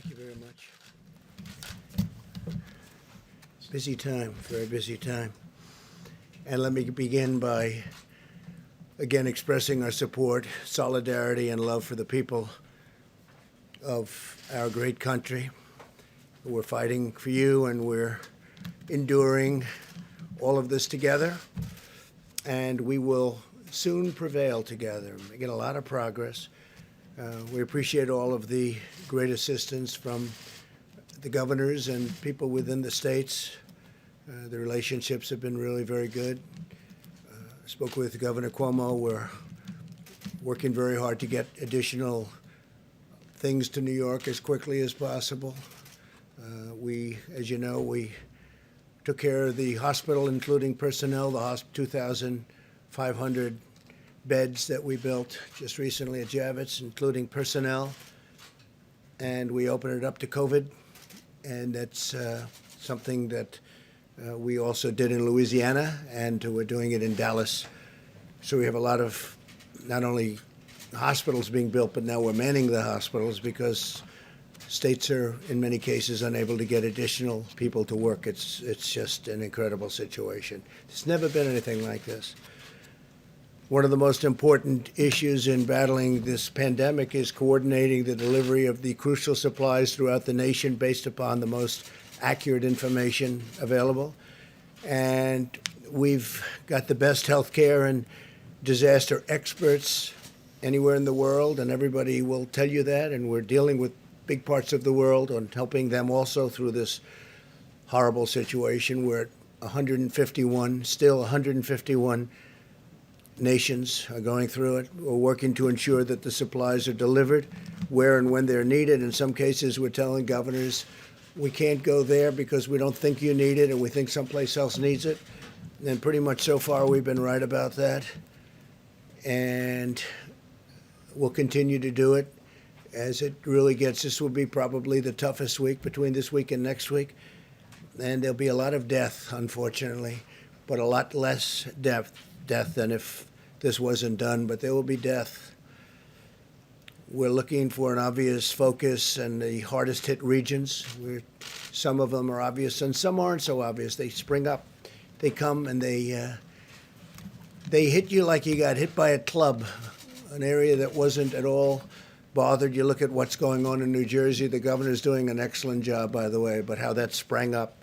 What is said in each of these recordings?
Thank you very much. Busy time, very busy time. And let me begin by again expressing our support, solidarity, and love for the people of our great country. We're fighting for you, and we're enduring all of this together. And we will soon prevail together, making a lot of progress. We appreciate all of the great assistance from the governors and people within the states. The relationships have been really very good. I spoke with Governor Cuomo. We're working very hard to get additional things to New York as quickly as possible. As you know, we took care of the hospital, including personnel, the 2,500 beds that we built just recently at Javits, including personnel. And we opened it up to COVID. And that's something that we also did in Louisiana, and we're doing it in Dallas. So we have a lot of not only hospitals being built, but now we're manning the hospitals because states are, in many cases, unable to get additional people to work. It's just an incredible situation. There's never been anything like this. One of the most important issues in battling this pandemic is coordinating the delivery of the crucial supplies throughout the nation based upon the most accurate information available. And we've got the best healthcare and disaster experts anywhere in the world, and everybody will tell you that. And we're dealing with big parts of the world and helping them also through this horrible situation. We're at 151, still 151 nations are going through it. We're working to ensure that the supplies are delivered where and when they're needed. In some cases, we're telling governors, we can't go there because we don't think you need it, and we think someplace else needs it. And pretty much so far, we've been right about that. And we'll continue to do it as it really gets. This will be probably the toughest week between this week and next week. And there'll be a lot of death, unfortunately, but a lot less death than if this wasn't done, but there will be death. We're looking for an obvious focus in the hardest hit regions. Some of them are obvious and some aren't so obvious. They spring up, they come, and they hit you like you got hit by a club, an area that wasn't at all bothered. You look at what's going on in New Jersey. The governor's doing an excellent job, by the way, but how that sprang up.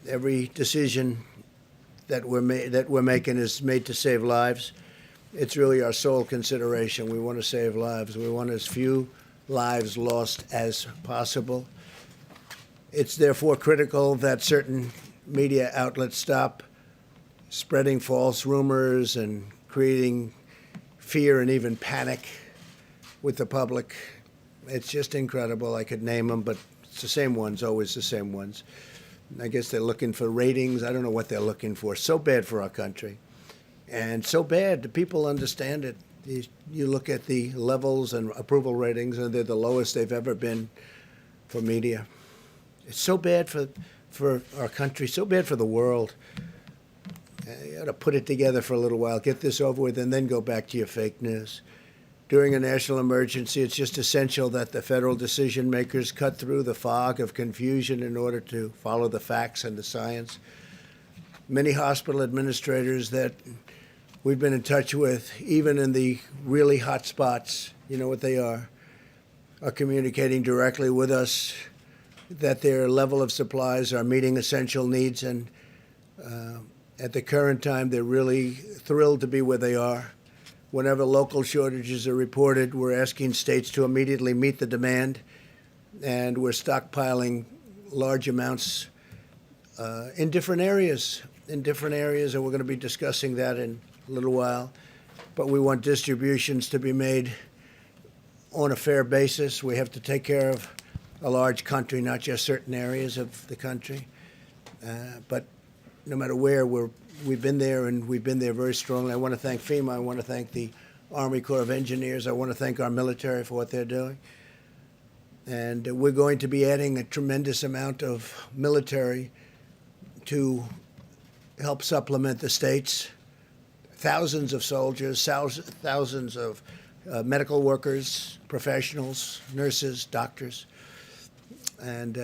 Every decision that we're making is made to save lives. It's really our sole consideration. We want to save lives. We want as few lives lost as possible. It's therefore critical that certain media outlets stop spreading false rumors and creating fear and even panic with the public. It's just incredible. I could name them, but it's the same ones, always the same ones. I guess they're looking for ratings. I don't know what they're looking for. So bad for our country. And so bad, the people understand it. You look at the levels and approval ratings, and they're the lowest they've ever been for media. It's so bad for our country, so bad for the world. You ought to put it together for a little while, get this over with, and then go back to your fake news. During a national emergency, it's just essential that the federal decision makers cut through the fog of confusion in order to follow the facts and the science. Many hospital administrators that we've been in touch with, even in the really hot spots, you know what they are communicating directly with us that their level of supplies are meeting essential needs. And at the current time, they're really thrilled to be where they are. Whenever local shortages are reported, we're asking states to immediately meet the demand, and we're stockpiling large amounts in different areas, and we're going to be discussing that in a little while. But we want distributions to be made on a fair basis. We have to take care of a large country, not just certain areas of the country. But no matter where, we've been there, and we've been there very strongly. I want to thank FEMA. I want to thank the Army Corps of Engineers. I want to thank our military for what they're doing. And we're going to be adding a tremendous amount of military to help supplement the states. Thousands of soldiers, thousands of medical workers, professionals, nurses, doctors. and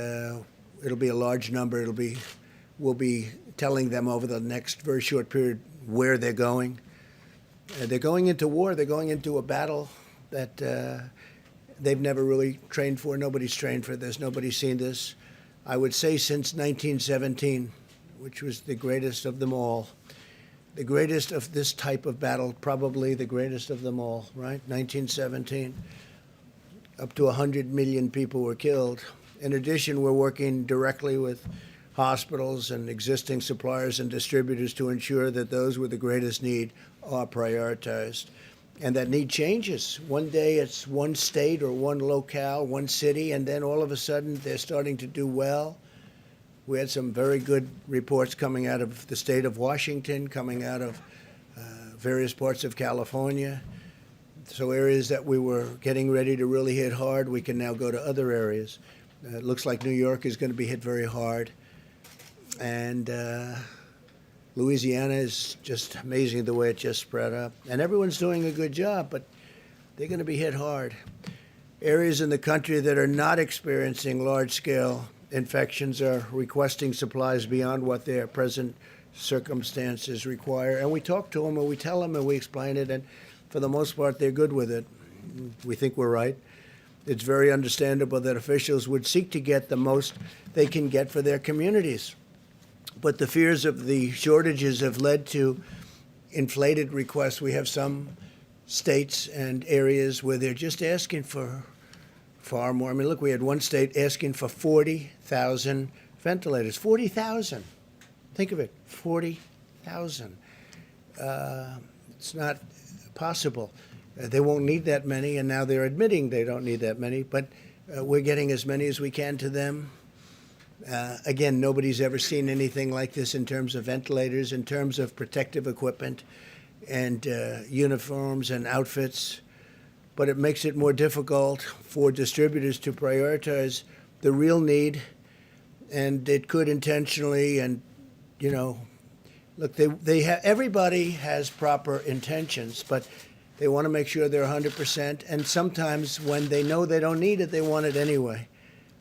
it'll be a large number. We'll be telling them over the next very short period where they're going. They're going into war. They're going into a battle that they've never really trained for. Nobody's trained for this. Nobody's seen this. I would say since 1917, which was the greatest of them all, the greatest of this type of battle, probably the greatest of them all, right? 1917. Up to 100 million people were killed. In addition, we're working directly with hospitals and existing suppliers and distributors to ensure that those with the greatest need are prioritized. And that need changes. One day it's one state or one locale, one city, and then all of a sudden they're starting to do well. We had some very good reports coming out of the state of Washington, coming out of various parts of California. So areas that we were getting ready to really hit hard, we can now go to other areas. It looks like New York is going to be hit very hard. And Louisiana is just amazing the way it just spread up. And everyone's doing a good job, but they're going to be hit hard. Areas in the country that are not experiencing large-scale infections are requesting supplies beyond what their present circumstances require. And we talk to them, and we tell them, and we explain it, and for the most part, they're good with it. We think we're right. It's very understandable that officials would seek to get the most they can get for their communities. But the fears of the shortages have led to inflated requests. We have some states and areas where they're just asking for far more. I mean, look, we had one state asking for 40,000 ventilators. 40,000. Think of it, 40,000. It's not possible. They won't need that many, and now they're admitting they don't need that many, but we're getting as many as we can to them. Again, nobody's ever seen anything like this in terms of ventilators, in terms of protective equipment and uniforms and outfits. But it makes it more difficult for distributors to prioritize the real need. And it could intentionally, and, you know, look, everybody has proper intentions, but they want to make sure they're 100%. And sometimes when they know they don't need it, they want it anyway.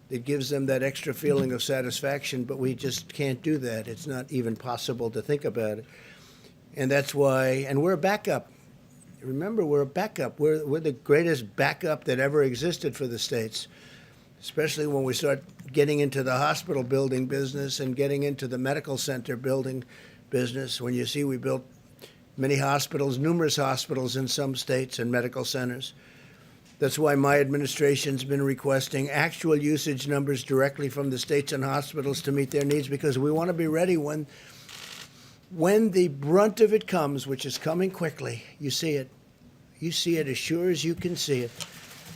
It gives them that extra feeling of satisfaction, but we just can't do that. It's not even possible to think about it. And that's why, and we're a backup. Remember, we're a backup. We're the greatest backup that ever existed for the states, especially when we start getting into the hospital building business and getting into the medical center building business. When you see we built many hospitals, numerous hospitals in some states and medical centers. That's why my administration's been requesting actual usage numbers directly from the states and hospitals to meet their needs, because we want to be ready when the brunt of it comes, which is coming quickly. You see it. You see it as sure as you can see it.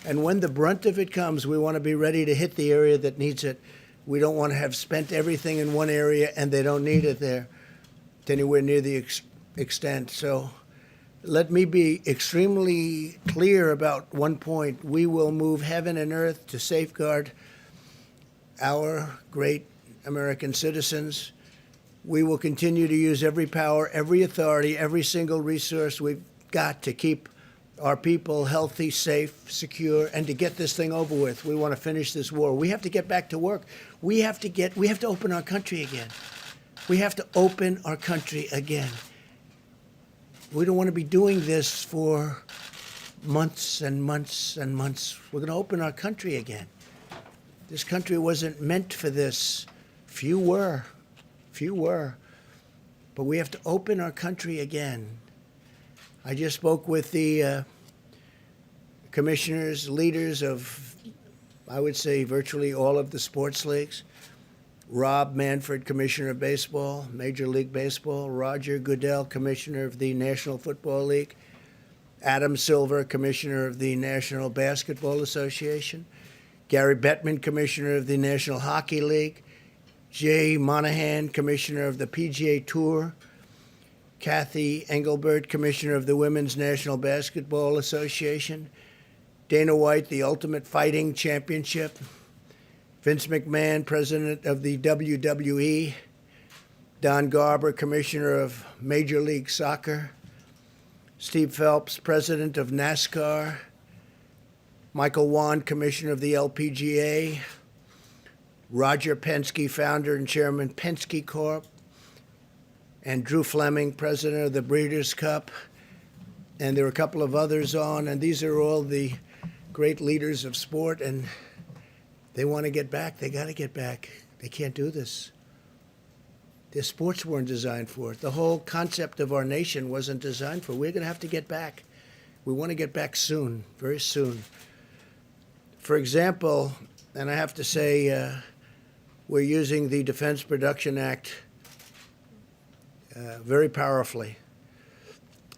And when the brunt of it comes, we want to be ready to hit the area that needs it. We don't want to have spent everything in one area and they don't need it there to anywhere near the extent. So let me be extremely clear about one point. We will move heaven and earth to safeguard our great American citizens. We will continue to use every power, every authority, every single resource we've got to keep our people healthy, safe, secure, and to get this thing over with. We want to finish this war. We have to get back to work. We have to open our country again. We have to open our country again. We don't want to be doing this for months and months and months. We're going to open our country again. This country wasn't meant for this. Few were. But we have to open our country again. I just spoke with the commissioners, leaders of, I would say, virtually all of the sports leagues. Rob Manfred, Commissioner of Baseball, Major League Baseball. Roger Goodell, Commissioner of the National Football League. Adam Silver, Commissioner of the National Basketball Association. Gary Bettman, Commissioner of the National Hockey League. Jay Monahan, Commissioner of the PGA Tour. Kathy Engelbert, Commissioner of the Women's National Basketball Association. Dana White, the Ultimate Fighting Championship. Vince McMahon, President of the WWE. Don Garber, Commissioner of Major League Soccer. Steve Phelps, President of NASCAR. Michael Wan, Commissioner of the LPGA. Roger Penske, founder and chairman, Penske Corp, and Drew Fleming, president of the Breeders' Cup. And there are a couple of others on, and these are all the great leaders of sport, and they want to get back. They got to get back. They can't do this. Their sports weren't designed for it. The whole concept of our nation wasn't designed for it. We're going to have to get back. We want to get back soon, very soon. For example, and I have to say, we're using the Defense Production Act very powerfully.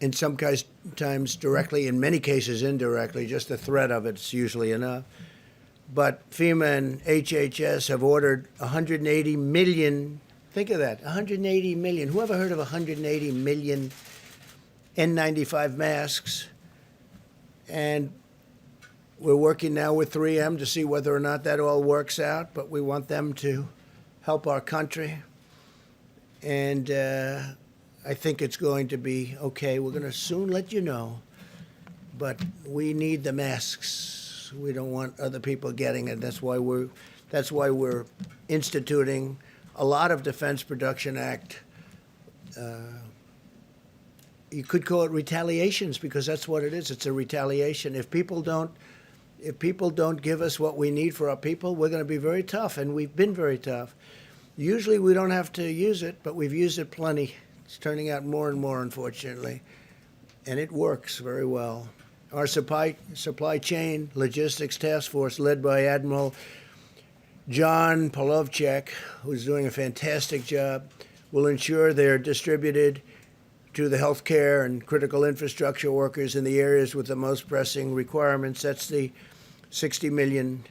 In some times directly, in many cases indirectly, just the threat of it's usually enough. But FEMA and HHS have ordered 180 million, think of that, 180 million. Who ever heard of 180 million N95 masks? And we're working now with 3M to see whether or not that all works out, but we want them to help our country. And I think it's going to be okay. We're going to soon let you know, but we need the masks. We don't want other people getting it. That's why we're instituting a lot of Defense Production Act. You could call it retaliations, because that's what it is. It's a retaliation. If people don't give us what we need for our people, we're going to be very tough, and we've been very tough. Usually we don't have to use it, but we've used it plenty. It's turning out more and more, unfortunately, and it works very well. Our supply chain logistics task force, led by Admiral John Polovchek, who's doing a fantastic job, will ensure they're distributed to the healthcare and critical infrastructure workers in the areas with the most pressing requirements. That's the 60 million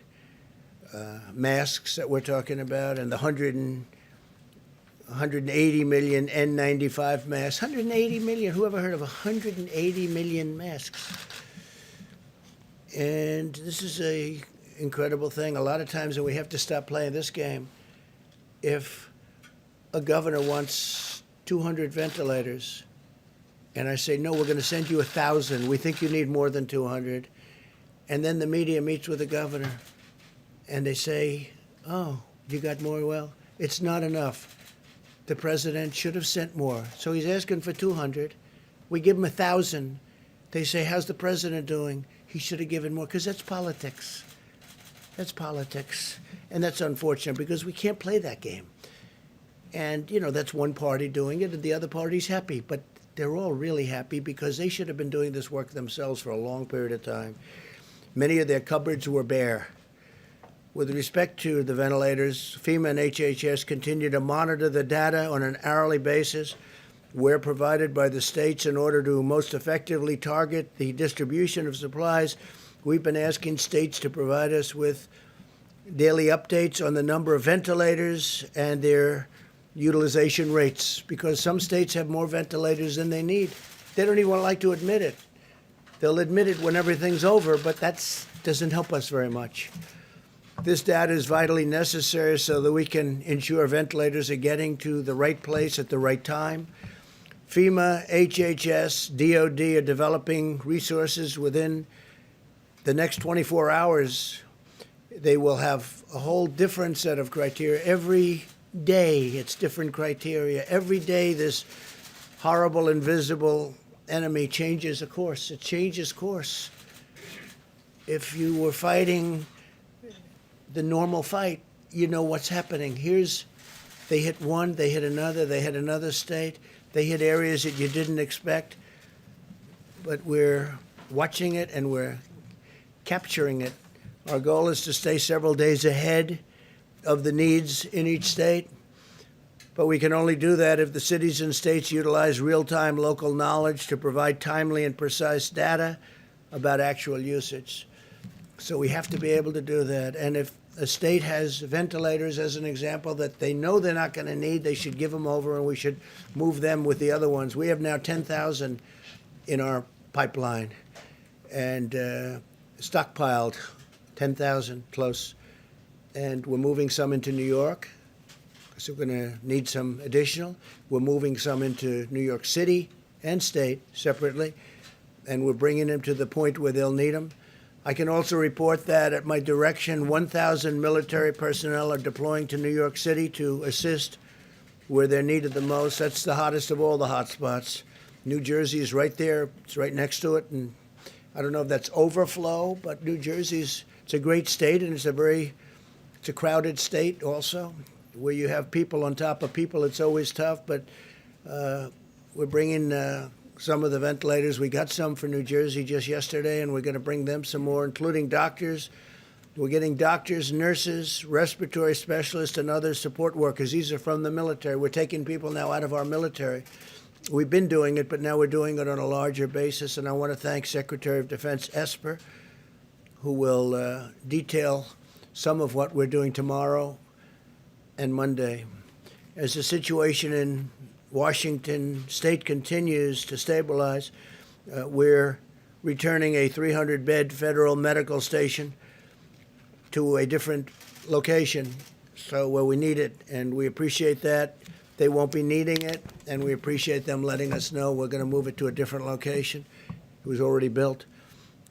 masks that we're talking about, and the 180 million N95 masks. 180 million. Who ever heard of 180 million masks? And this is a incredible thing. A lot of times, and we have to stop playing this game, if a governor wants 200 ventilators, and I say, no, we're going to send you 1,000. We think you need more than 200. And then the media meets with the governor, and they say, oh, you got more? Well, it's not enough. The president should have sent more. So he's asking for 200. We give him 1,000. They say, how's the president doing? He should have given more, because that's politics. That's politics. And that's unfortunate, because we can't play that game. And, that's one party doing it, and the other party's happy. But they're all really happy, because they should have been doing this work themselves for a long period of time. Many of their cupboards were bare. With respect to the ventilators, FEMA and HHS continue to monitor the data on an hourly basis where provided by the states in order to most effectively target the distribution of supplies. We've been asking states to provide us with daily updates on the number of ventilators and their utilization rates, because some states have more ventilators than they need. They don't even like to admit it. They'll admit it when everything's over, but that doesn't help us very much. This data is vitally necessary so that we can ensure ventilators are getting to the right place at the right time. FEMA, HHS, DOD are developing resources within the next 24 hours. They will have a whole different set of criteria. Every day it's different criteria. Every day this horrible, invisible enemy changes a course. It changes course. If you were fighting the normal fight, you know what's happening. They hit one, they hit another, they hit another state, they hit areas that you didn't expect, but we're watching it and we're capturing it. Our goal is to stay several days ahead of the needs in each state, but we can only do that if the cities and states utilize real-time local knowledge to provide timely and precise data about actual usage. So we have to be able to do that. And if a state has ventilators, as an example, that they know they're not going to need, they should give them over, and we should move them with the other ones. We have now 10,000 in our pipeline, and stockpiled 10,000 close. And we're moving some into New York, so we're going to need some additional. We're moving some into New York City and state separately, and we're bringing them to the point where they'll need them. I can also report that at my direction, 1,000 military personnel are deploying to New York City to assist where they're needed the most. That's the hottest of all the hot spots. New Jersey is right there. It's right next to it. And I don't know if that's overflow, but New Jersey's, it's a great state, and it's a crowded state also, where you have people on top of people. It's always tough, but we're bringing some of the ventilators. We got some for New Jersey just yesterday, and we're going to bring them some more, including doctors. We're getting doctors, nurses, respiratory specialists, and other support workers. These are from the military. We're taking people now out of our military. We've been doing it, but now we're doing it on a larger basis, and I want to thank Secretary of Defense Esper, who will detail some of what we're doing tomorrow and Monday. As the situation in Washington State continues to stabilize, we're returning a 300-bed federal medical station to a different location, so where we need it, and we appreciate that. They won't be needing it, and we appreciate them letting us know we're going to move it to a different location. It was already built.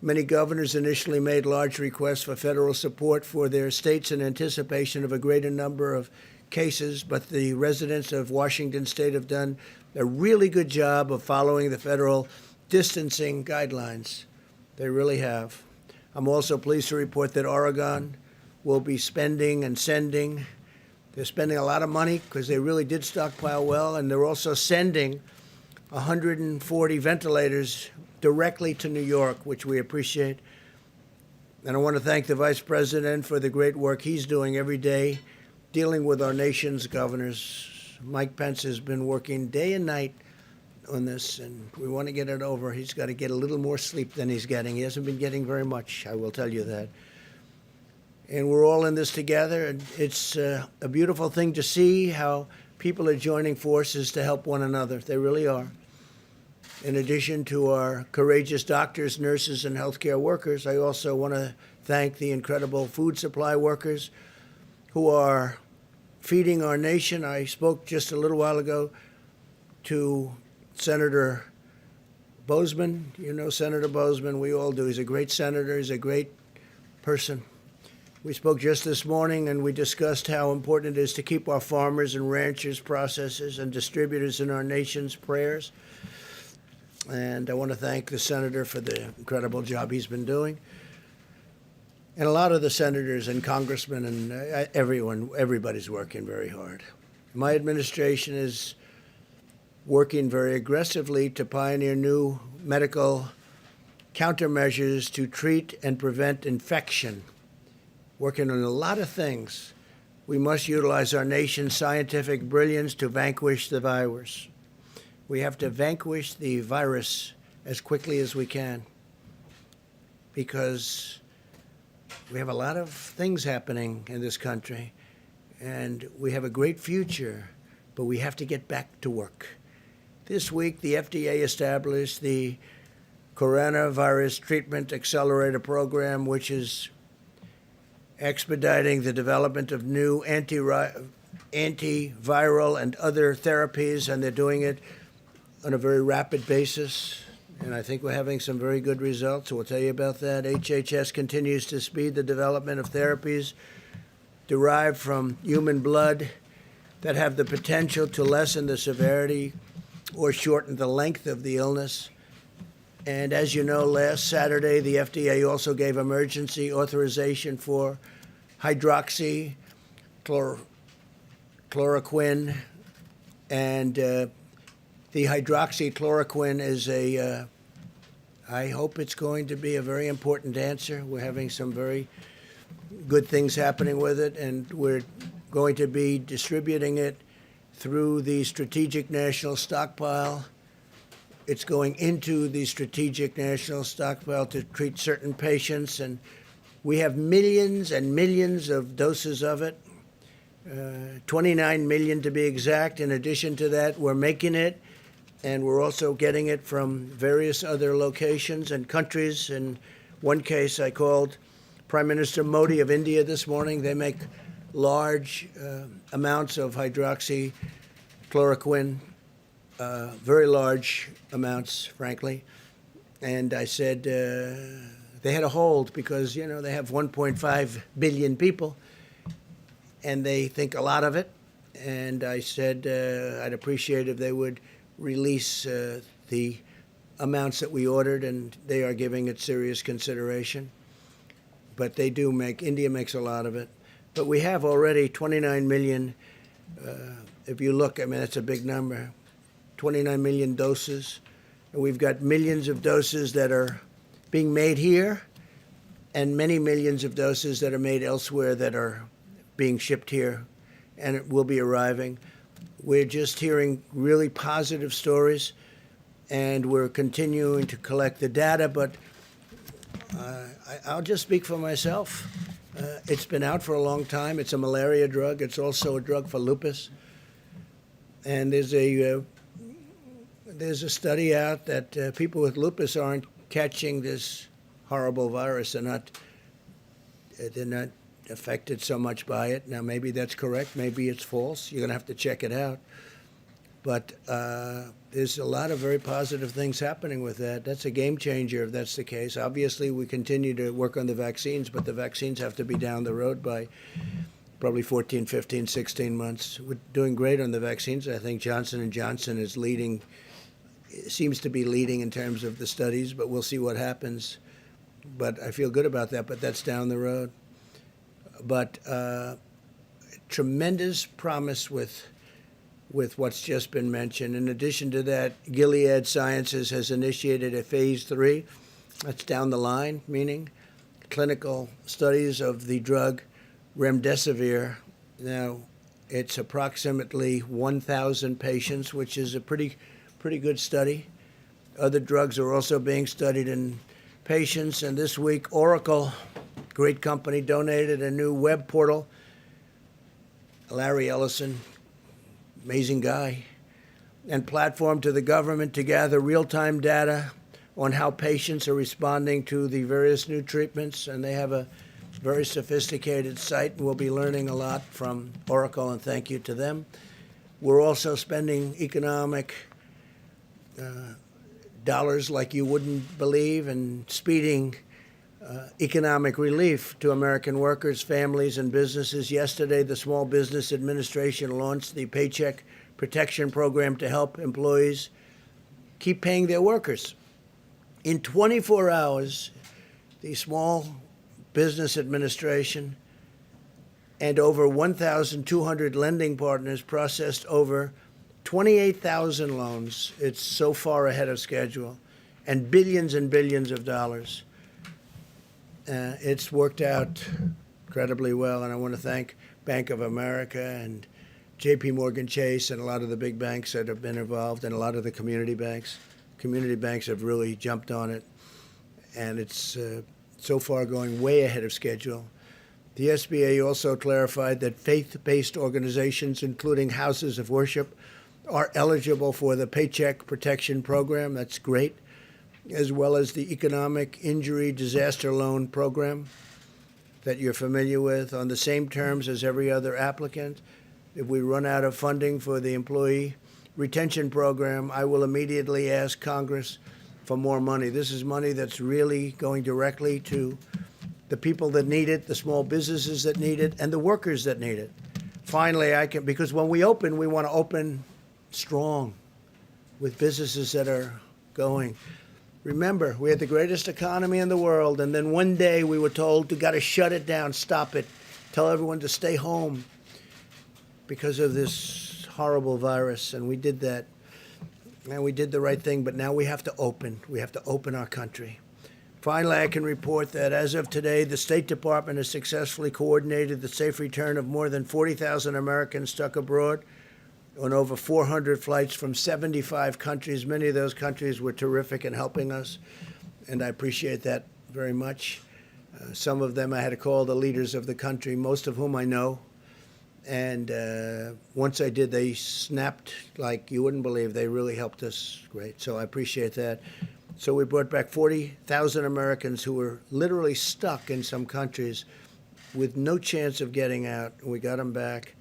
Many governors initially made large requests for federal support for their states in anticipation of a greater number of cases, but the residents of Washington State have done a really good job of following the federal distancing guidelines. They really have. I'm also pleased to report that Oregon will be spending and sending. They're spending a lot of money because they really did stockpile well, and they're also sending 140 ventilators directly to New York, which we appreciate. And I want to thank the Vice President for the great work he's doing every day dealing with our nation's governors. Mike Pence has been working day and night on this, and we want to get it over. He's got to get a little more sleep than he's getting. He hasn't been getting very much, I will tell you that. And we're all in this together, and it's a beautiful thing to see how people are joining forces to help one another. They really are. In addition to our courageous doctors, nurses, and healthcare workers, I also want to thank the incredible food supply workers who are feeding our nation. I spoke just a little while ago to Senator Bozeman. You know Senator Bozeman. We all do. He's a great senator. He's a great person. We spoke just this morning, and we discussed how important it is to keep our farmers and ranchers, processors, and distributors in our nation's prayers. And I want to thank the senator for the incredible job he's been doing. And a lot of the senators and congressmen and everybody's working very hard. My administration is working very aggressively to pioneer new medical countermeasures to treat and prevent infection. Working on a lot of things. We must utilize our nation's scientific brilliance to vanquish the virus. We have to vanquish the virus as quickly as we can, because we have a lot of things happening in this country, and we have a great future, but we have to get back to work. This week, the FDA established the Coronavirus Treatment Accelerator Program, which is expediting the development of new antiviral and other therapies, and they're doing it on a very rapid basis. And I think we're having some very good results. So we'll tell you about that. HHS continues to speed the development of therapies derived from human blood that have the potential to lessen the severity or shorten the length of the illness. And as you know, last Saturday, the FDA also gave emergency authorization for hydroxychloroquine. And the hydroxychloroquine is I hope it's going to be a very important answer. We're having some very good things happening with it, and we're going to be distributing it through the Strategic National Stockpile. It's going into the Strategic National Stockpile to treat certain patients, and we have millions and millions of doses of it, 29 million to be exact. In addition to that, we're making it, and we're also getting it from various other locations and countries. In one case, I called Prime Minister Modi of India this morning. They make large amounts of hydroxychloroquine, very large amounts, frankly. And I said, they had a hold because, they have 1.5 billion people, and they think a lot of it. And I said I'd appreciate if they would release the amounts that we ordered, and they are giving it serious consideration. But they do India makes a lot of it. But we have already 29 million, if you look, that's a big number, 29 million doses. And we've got millions of doses that are being made here, and many millions of doses that are made elsewhere that are being shipped here, and it will be arriving. We're just hearing really positive stories, and we're continuing to collect the data, but I'll just speak for myself. It's been out for a long time. It's a malaria drug. It's also a drug for lupus. And there's a study out that people with lupus aren't catching this horrible virus. They're not affected so much by it. Now, maybe that's correct. Maybe it's false. You're going to have to check it out. But there's a lot of very positive things happening with that. That's a game changer if that's the case. Obviously, we continue to work on the vaccines, but the vaccines have to be down the road by probably 14, 15, 16 months. We're doing great on the vaccines. I think Johnson & Johnson is leading, seems to be leading in terms of the studies, but we'll see what happens. But I feel good about that, but that's down the road. But tremendous promise with what's just been mentioned. In addition to that, Gilead Sciences has initiated a phase 3. That's down the line, meaning clinical studies of the drug remdesivir. Now, it's approximately 1,000 patients, which is a pretty good study. Other drugs are also being studied in patients. And this week, Oracle, great company, donated a new web portal. Larry Ellison, amazing guy, and platform to the government to gather real-time data on how patients are responding to the various new treatments. And they have a very sophisticated site. We'll be learning a lot from Oracle, and thank you to them. We're also spending economic dollars like you wouldn't believe, and speeding economic relief to American workers, families, and businesses. Yesterday, the Small Business Administration launched the Paycheck Protection Program to help employees keep paying their workers. In 24 hours, the Small Business Administration and over 1,200 lending partners processed over 28,000 loans. It's so far ahead of schedule, and billions of dollars. It's worked out incredibly well, and I want to thank Bank of America and J.P. Morgan Chase and a lot of the big banks that have been involved, and a lot of the community banks. Community banks have really jumped on it, and it's so far going way ahead of schedule. The SBA also clarified that faith-based organizations, including houses of worship, are eligible for the Paycheck Protection Program. That's great. As well as the Economic Injury Disaster Loan Program that you're familiar with, on the same terms as every other applicant. If we run out of funding for the Employee Retention Program, I will immediately ask Congress for more money. This is money that's really going directly to the people that need it, the small businesses that need it, and the workers that need it. Finally, because when we open, we want to open strong with businesses that are going. Remember, we had the greatest economy in the world, and then one day we were told, you got to shut it down, stop it, tell everyone to stay home because of this horrible virus, and we did that. And we did the right thing, but now we have to open. We have to open our country. Finally, I can report that as of today, the State Department has successfully coordinated the safe return of more than 40,000 Americans stuck abroad on over 400 flights from 75 countries. Many of those countries were terrific in helping us, and I appreciate that very much. Some of them I had to call the leaders of the country, most of whom I know. And once I did, they snapped like you wouldn't believe. They really helped us great, so I appreciate that. So we brought back 40,000 Americans who were literally stuck in some countries with no chance of getting out. We got them back.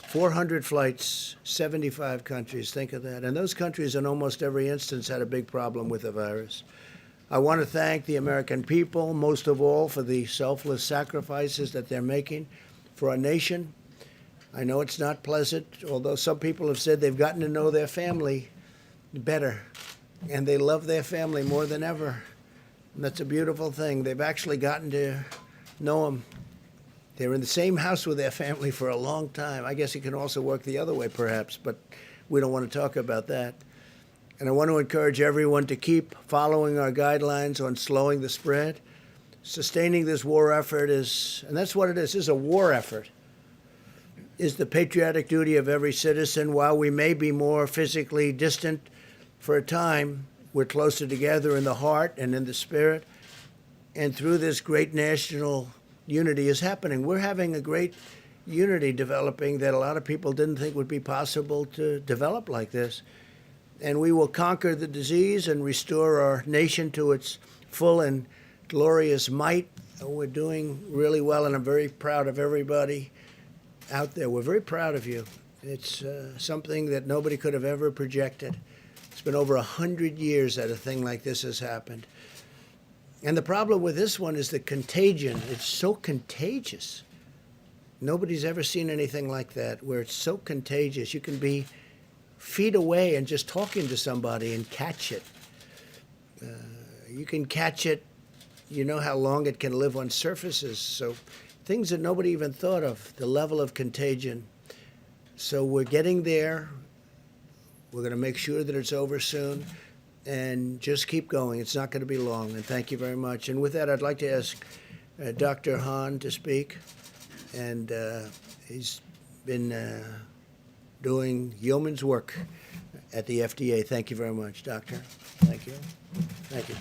400 flights, 75 countries. Think of that. And those countries, in almost every instance, had a big problem with the virus. I want to thank the American people, most of all, for the selfless sacrifices that they're making for our nation. I know it's not pleasant, although some people have said they've gotten to know their family better, and they love their family more than ever. And that's a beautiful thing. They've actually gotten to know them. They're in the same house with their family for a long time. I guess it can also work the other way, perhaps, but we don't want to talk about that. And I want to encourage everyone to keep following our guidelines on slowing the spread. Sustaining this war effort is, and that's what it is a war effort, is the patriotic duty of every citizen. While we may be more physically distant for a time, we're closer together in the heart and in the spirit. And through this great national unity is happening. We're having a great unity developing that a lot of people didn't think would be possible to develop like this. And we will conquer the disease and restore our nation to its full and glorious might. We're doing really well, and I'm very proud of everybody out there. We're very proud of you. It's something that nobody could have ever projected. It's been over 100 years that a thing like this has happened. And the problem with this one is the contagion. It's so contagious. Nobody's ever seen anything like that, where it's so contagious. You can be feet away and just talking to somebody and catch it. You can catch it. You know how long it can live on surfaces. So things that nobody even thought of, the level of contagion. So we're getting there. We're going to make sure that it's over soon. And just keep going. It's not going to be long. And thank you very much. And with that, I'd like to ask Dr. Hahn to speak. And he's been doing yeoman's work at the FDA. Thank you very much, Doctor. Thank you. Thank you.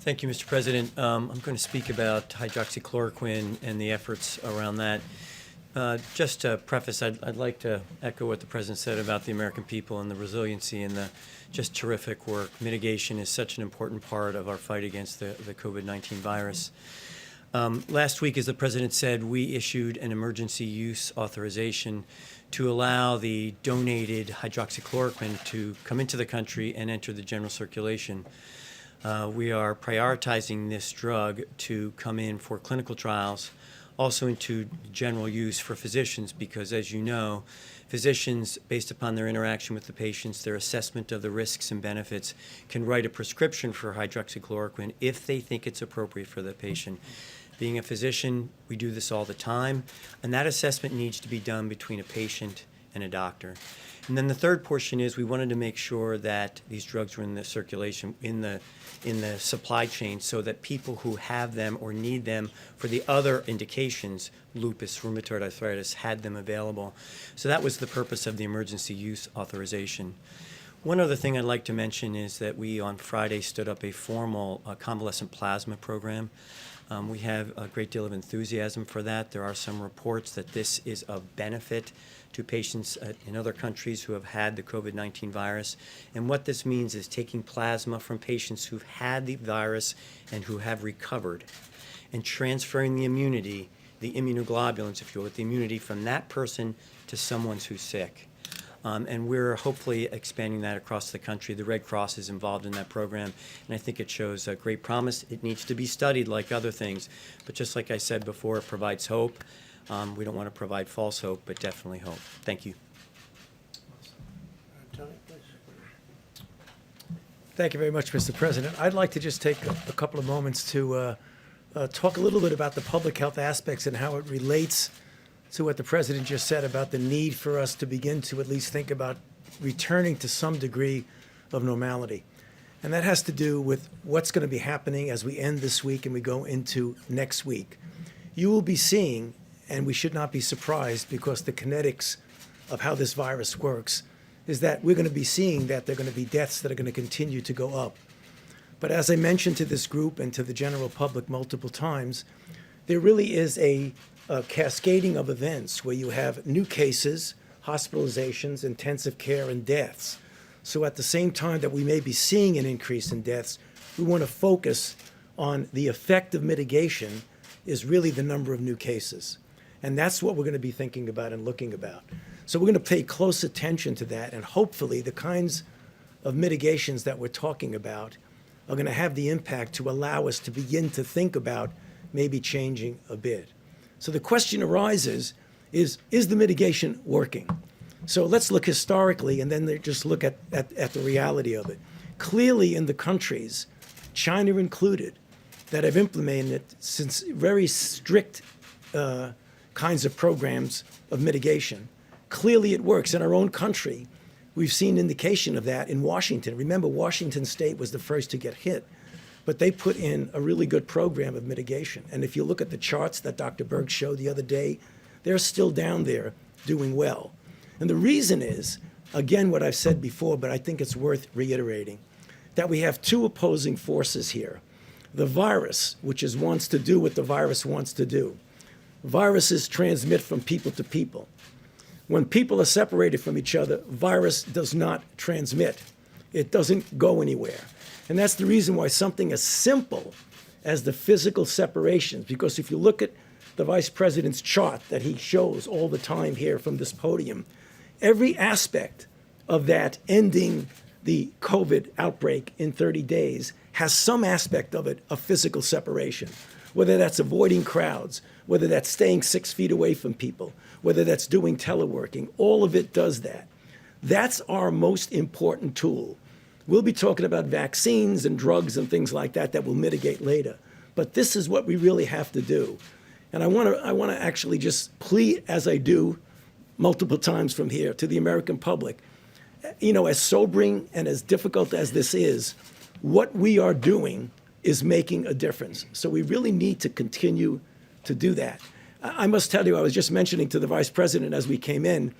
Thank you, Mr. President. I'm going to speak about hydroxychloroquine and the efforts around that. Just to preface, I'd like to echo what the President said about the American people and the resiliency and the just terrific work. Mitigation is such an important part of our fight against the COVID-19 virus. Last week, as the President said, we issued an emergency use authorization to allow the donated hydroxychloroquine to come into the country and enter the general circulation. We are prioritizing this drug to come in for clinical trials, also into general use for physicians, because as you know, physicians, based upon their interaction with the patients, their assessment of the risks and benefits, can write a prescription for hydroxychloroquine if they think it's appropriate for the patient. Being a physician, we do this all the time, and that assessment needs to be done between a patient and a doctor. And then the third portion is we wanted to make sure that these drugs were in the circulation, in the supply chain, so that people who have them or need them for the other indications, lupus, rheumatoid arthritis, had them available. So that was the purpose of the emergency use authorization. One other thing I'd like to mention is that we on Friday stood up a formal convalescent plasma program. We have a great deal of enthusiasm for that. There are some reports that this is of benefit to patients in other countries who have had the COVID-19 virus. And what this means is taking plasma from patients who've had the virus and who have recovered and transferring the immunity, the immunoglobulins, if you will, the immunity from that person to someone who's sick. And we're hopefully expanding that across the country. The Red Cross is involved in that program, and I think it shows a great promise. It needs to be studied like other things, but just like I said before, it provides hope. We don't want to provide false hope, but definitely hope. Thank you. Thank you very much, Mr. President. I'd like to just take a couple of moments to talk a little bit about the public health aspects and how it relates to what the President just said about the need for us to begin to at least think about returning to some degree of normality. And that has to do with what's going to be happening as we end this week and we go into next week. You will be seeing, and we should not be surprised because the kinetics of how this virus works is that we're going to be seeing that there are going to be deaths that are going to continue to go up. But as I mentioned to this group and to the general public multiple times, there really is a cascading of events where you have new cases, hospitalizations, intensive care, and deaths. So at the same time that we may be seeing an increase in deaths, we want to focus on the effect of mitigation is really the number of new cases. And that's what we're going to be thinking about and looking about. So we're going to pay close attention to that, and hopefully the kinds of mitigations that we're talking about are going to have the impact to allow us to begin to think about maybe changing a bit. So the question arises is the mitigation working? So let's look historically and then just look at the reality of it. Clearly in the countries, China included, that have implemented since very strict kinds of programs of mitigation, clearly it works. In our own country, we've seen indication of that in Washington. Remember, Washington State was the first to get hit, but they put in a really good program of mitigation. And if you look at the charts that Dr. Berg showed the other day, they're still down there doing well. And the reason is, again, what I've said before, but I think it's worth reiterating, that we have two opposing forces here. The virus, which wants to do what the virus wants to do. Viruses transmit from people to people. When people are separated from each other, virus does not transmit. It doesn't go anywhere. And that's the reason why something as simple as the physical separation, because if you look at the Vice President's chart that he shows all the time here from this podium, every aspect of that ending the COVID outbreak in 30 days has some aspect of it of physical separation, whether that's avoiding crowds, whether that's staying 6 feet away from people, whether that's doing teleworking. All of it does that. That's our most important tool. We'll be talking about vaccines and drugs and things like that that will mitigate later. But this is what we really have to do. And I want to actually just plead, as I do multiple times from here, to the American public. You know, as sobering and as difficult as this is, what we are doing is making a difference. So we really need to continue to do that. I must tell you, I was just mentioning to the Vice President as we came in,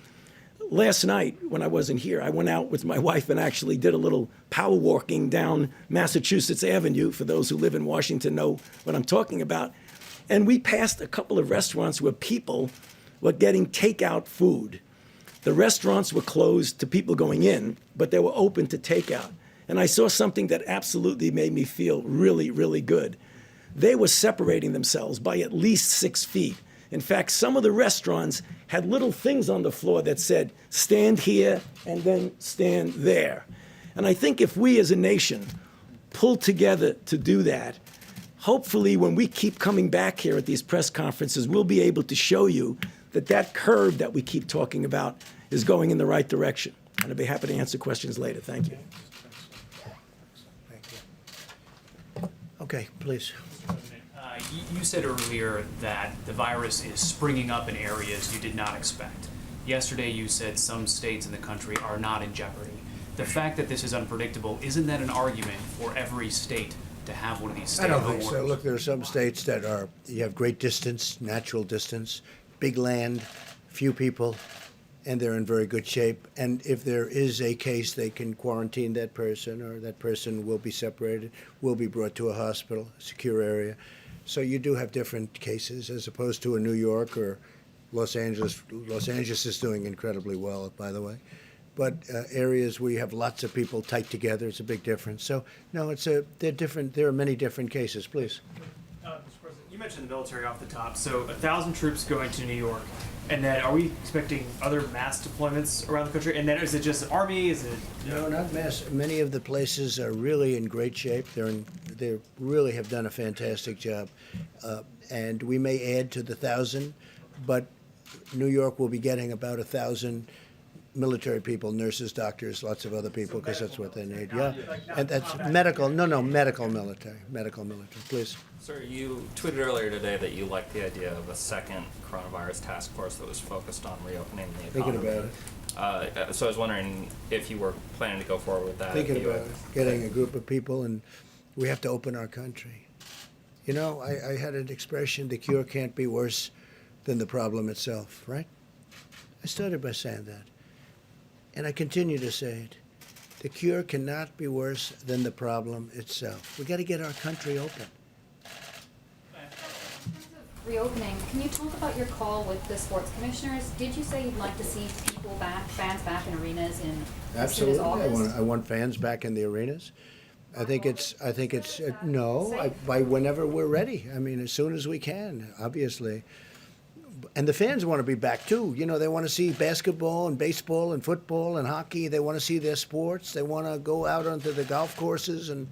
last night when I wasn't here, I went out with my wife and actually did a little power walking down Massachusetts Avenue. For those who live in Washington know what I'm talking about. And we passed a couple of restaurants where people were getting takeout food. The restaurants were closed to people going in, but they were open to takeout. And I saw something that absolutely made me feel really, really good. They were separating themselves by at least 6 feet. In fact, some of the restaurants had little things on the floor that said, stand here and then stand there. And I think if we as a nation pull together to do that, hopefully when we keep coming back here at these press conferences, we'll be able to show you that that curve that we keep talking about is going in the right direction. And I'd be happy to answer questions later. Thank you. Thank you. Okay, please. You said earlier that the virus is springing up in areas you did not expect. Yesterday you said some states in the country are not in jeopardy. The fact that this is unpredictable, isn't that an argument for every state to have one of these I don't stay-at-home think so. orders? Look, there are some states that you have great distance, natural distance, big land, few people, and they're in very good shape. And if there is a case, they can quarantine that person, or that person will be separated, will be brought to a hospital, a secure area. So you do have different cases as opposed to a New York or Los Angeles. Los Angeles is doing incredibly well, by the way. But areas where you have lots of people tight together, it's a big difference. So no, they're different. There are many different cases. Please. Mr. President, you mentioned the military off the top. So 1,000 troops going to New York, and then are we expecting other mass deployments around the country? And then is it just the Army? Is it? No, not mass. Many of the places are really in great shape. They really have done a fantastic job, and we may add to the 1,000, but New York will be getting about 1,000 military people, nurses, doctors, lots of other people, because that's what they need. Yeah, and that's medical. No, medical military. Please. Sir, you tweeted earlier today that you liked the idea of a second coronavirus task force that was focused on reopening the economy. Thinking about it. So I was wondering if you were planning to go forward with that. Thinking if you about would- it. Getting a group of people, and we have to open our country. You know, I had an expression: the cure can't be worse than the problem itself. Right? I started by saying that. And I continue to say it. The cure cannot be worse than the problem itself. We got to get our country open. Reopening, can you talk about your call with the sports commissioners? Did you say you'd like to see people back, fans back in arenas in as soon as Absolutely. August? I want fans back in the arenas. I think it's by whenever we're ready. I mean, as soon as we can, obviously. And the fans want to be back too. You know, they want to see basketball and baseball and football and hockey. They want to see their sports. They want to go out onto the golf courses and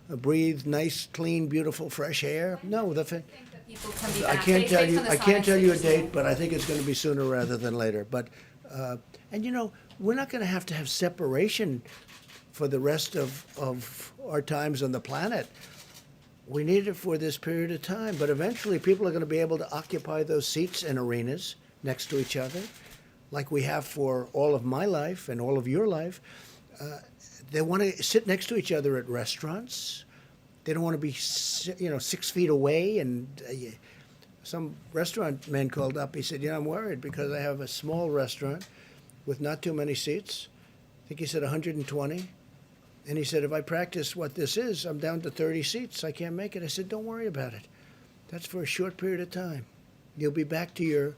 breathe nice, clean, beautiful, fresh air. No, the think that people can be I back can't based tell on you. the I can't science tell that you a you're seeing? date, but I think it's going to be sooner rather than later. But and you know, we're not going to have separation for the rest of our times on the planet. We need it for this period of time, but eventually people are going to be able to occupy those seats in arenas next to each other, like we have for all of my life and all of your life. They want to sit next to each other at restaurants. They don't want to be, 6 feet away. And some restaurant man called up. He said, I'm worried because I have a small restaurant with not too many seats. I think he said 120. And he said, if I practice what this is, I'm down to 30 seats. I can't make it. I said, don't worry about it. That's for a short period of time. You'll be back to your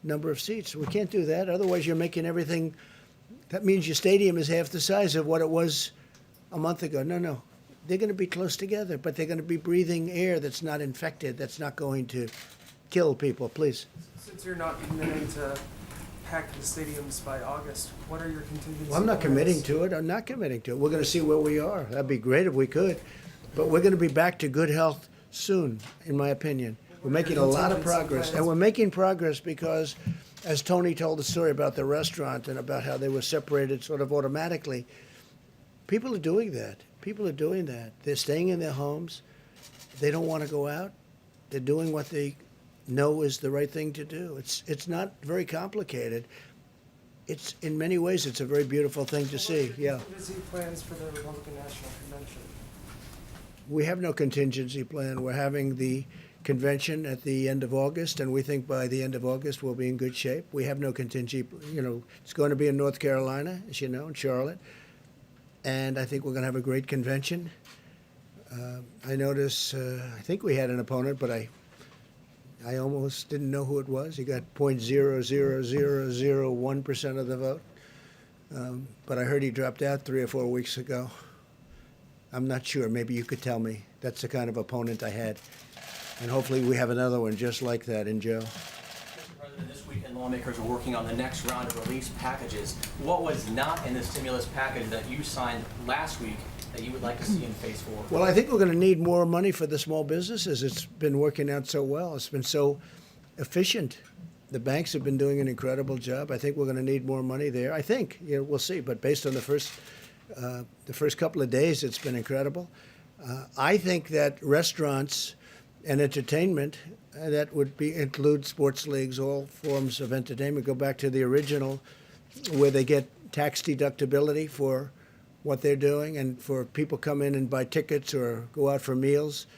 number of seats. We can't do that. Otherwise, you're making everything. That means your stadium is half the size of what it was a month ago. No. They're going to be close together, but they're going to be breathing air that's not infected, that's not going to kill people. Please. Since you're not committing to pack the stadiums by August, what are your contingency Well, I'm not plans? committing to it. I'm not committing to it. We're going to see where we are. That'd be great if we could. But we're going to be back to good health soon, in my opinion. We're making a lot of progress. And we're making progress because, as Tony told the story about the restaurant and about how they were separated sort of automatically, people are doing that. People are doing that. They're staying in their homes. They don't want to go out. They're doing what they know is the right thing to do. It's not very complicated. It's in many ways it's a very beautiful thing to see. Yeah. Contingency plans for the Republican National Convention. We have no contingency plan. We're having the convention at the end of August, and we think by the end of August we'll be in good shape. We have no contingency. It's going to be in North Carolina, as you know, in Charlotte, and I think we're going to have a great convention. I notice. I think we had an opponent, but I almost didn't know who it was. He got 0.00001% of the vote, but I heard he dropped out 3 or 4 weeks ago. I'm not sure. Maybe you could tell me. That's the kind of opponent I had. And hopefully we have another one just like that in Joe. Mr. President, this weekend lawmakers are working on the next round of relief packages. What was not in the stimulus package that you signed last week that you would like to see in phase 4? Well, I think we're going to need more money for the small businesses. It's been working out so well. It's been so efficient. The banks have been doing an incredible job. I think we're going to need more money there. I think. We'll see. But based on the first couple of days, it's been incredible. I think that restaurants and entertainment, that would include sports leagues, all forms of entertainment, go back to the original, where they get tax deductibility for what they're doing, and for people come in and buy tickets or go out for meals,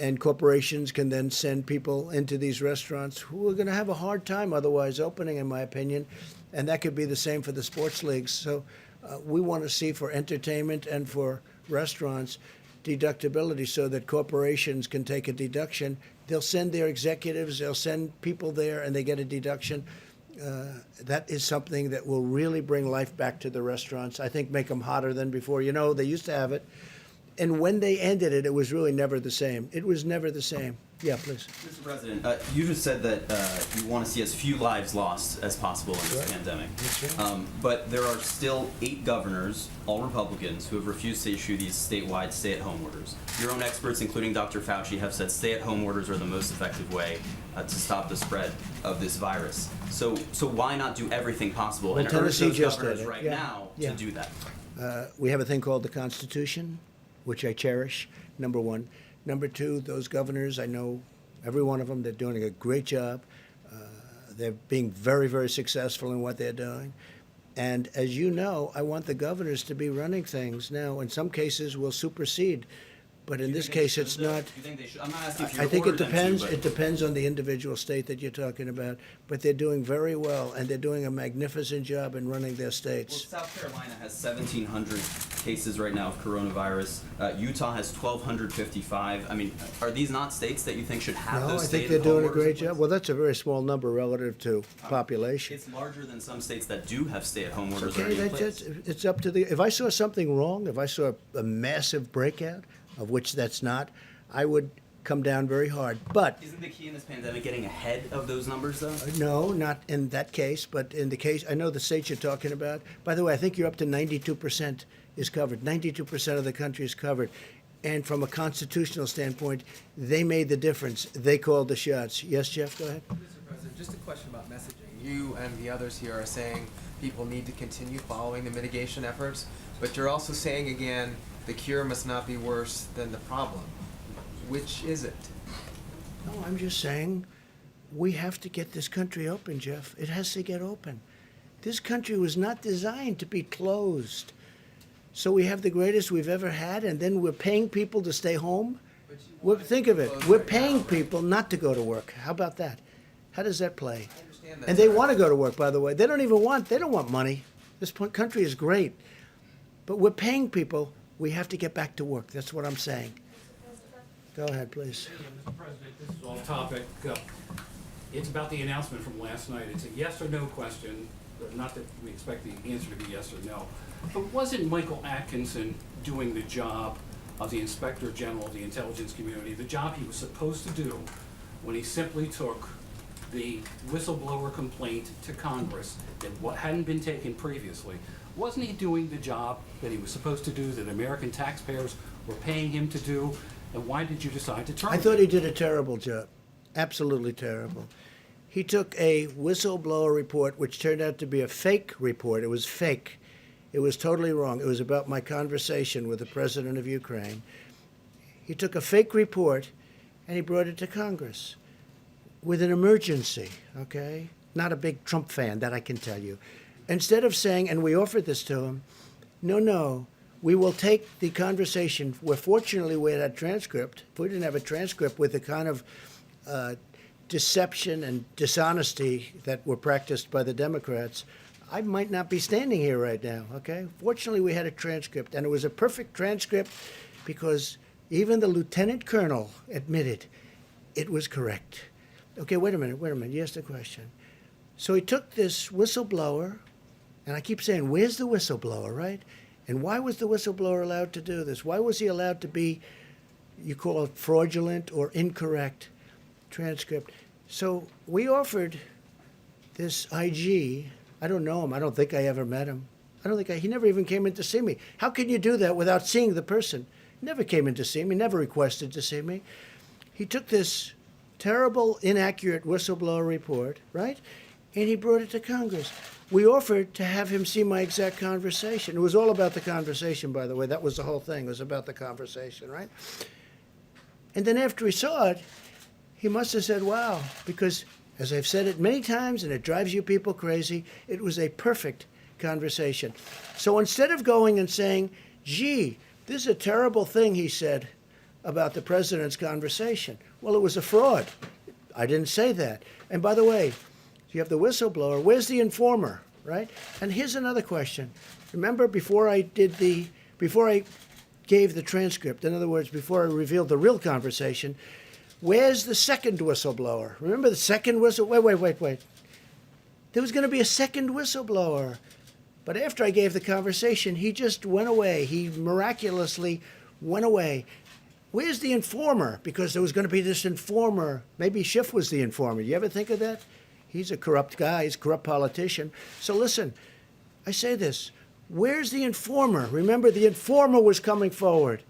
and corporations can then send people into these restaurants who are going to have a hard time otherwise opening, in my opinion, and that could be the same for the sports leagues. So we want to see for entertainment and for restaurants deductibility so that corporations can take a deduction. They'll send their executives, they'll send people there, and they get a deduction. That is something that will really bring life back to the restaurants. I think make them hotter than before. They used to have it. And when they ended it, it was really never the same. It was never the same. Yeah, please. Mr. President, you just said that you want to see as few lives lost as possible in this Right. pandemic. That's right. But there are still 8 governors, all Republicans, who have refused to issue these statewide stay-at-home orders. Your own experts, including Dr. Fauci, have said stay-at-home orders are the most effective way to stop the spread of this virus. So why not do everything possible Well, and urge Tennessee those just governors did it. right Yeah. now Yeah. to do that? We have a thing called the Constitution, which I cherish, number one. Number two, those governors, I know every one of them, they're doing a great job. They're being very, very successful in what they're doing. And as you know, I want the governors to be running things. Now, in some cases, we'll supersede. But in this case, it's not. Do you think they should? I'm not asking if you I think it order them to, depends. but- It depends on the individual state that you're talking about. But they're doing very well, and they're doing a magnificent job in running their Well, states. South Carolina has 1,700 cases right now of coronavirus. Utah has 1,255. I mean, are these not states that you think should have No, those I think stay-at-home they're doing a orders in great place? job. Well, that's a very small number relative to population. It's larger than some states that do have stay-at-home orders Okay, already in that's, place. it's up to the. If I saw something wrong, if I saw a massive breakout, of which that's not, I would come down very hard. But Isn't the key in this pandemic getting ahead of those numbers, though? no, not in that case, but in the case, I know the states you're talking about. By the way, I think you're up to 92% is covered. 92% of the country is covered. And from a constitutional standpoint, they made the difference. They called the shots. Yes, Jeff, go ahead. Mr. President, just a question about messaging. You and the others here are saying people need to continue following the mitigation efforts, but you're also saying again, the cure must not be worse than the problem. Which is it? No, I'm just saying we have to get this country open, Jeff. It has to get open. This country was not designed to be closed. So we have the greatest we've ever had, and then we're paying people to stay home? Think of it. We're paying people not to go to work. How about that? How does that play? I understand that. And they want to go to work, by the way. They don't want money. This country is great. But we're paying people. We have to get back to work. That's what I'm saying. Go ahead, please. Mr. President, this is off topic. It's about the announcement from last night. It's a yes or no question. Not that we expect the answer to be yes or no. But wasn't Michael Atkinson doing the job of the Inspector General of the intelligence community, the job he was supposed to do when he simply took the whistleblower complaint to Congress that what hadn't been taken previously? Wasn't he doing the job that he was supposed to do, that American taxpayers were paying him to do? And why did you decide to I terminate thought he did a terrible job. Absolutely terrible. He took a whistleblower report, which turned out to be a fake report. It was fake. It was totally wrong. It was about my conversation with the president of Ukraine. He took a fake report and he brought it to Congress with an emergency, okay? Not a big Trump fan, that I can tell you. Instead of saying, and we offered this to him, no, we will take the conversation, where fortunately we had a transcript. If we didn't have a transcript with the kind of deception and dishonesty that were practiced by the Democrats, I might not be standing here right now, okay? Fortunately, we had a transcript, and it was a perfect transcript because even the lieutenant colonel admitted it was correct. Okay, wait a minute, you asked a question. So he took this whistleblower, and I keep saying, where's the whistleblower, right? And why was the whistleblower allowed to do this? Why was he allowed to be, you call it fraudulent or incorrect transcript? So we offered this IG, I don't know him, I don't think I ever met him. He never even came in to see me. How can you do that without seeing the person? He never came in to see me, never requested to see me. He took this terrible, inaccurate whistleblower report, right? And he brought it to Congress. We offered to have him see my exact conversation. It was all about the conversation, by the way. That was the whole thing. It was about the conversation, right? And then after he saw it, he must have said, wow, because as I've said it many times, and it drives you people crazy, it was a perfect conversation. So instead of going and saying, gee, this is a terrible thing he said about the president's conversation. Well, it was a fraud. I didn't say that. And by the way, you have the whistleblower. Where's the informer, right? And here's another question. Remember, before I gave the transcript, in other words, before I revealed the real conversation, where's the second whistleblower? Remember the second wait. There was going to be a second whistleblower. But after I gave the conversation, he just went away. He miraculously went away. Where's the informer? Because there was going to be this informer. Maybe Schiff was the informer. You ever think of that? He's a corrupt guy. He's a corrupt politician. So listen, I say this. Where's the informer? Remember, the informer was coming forward.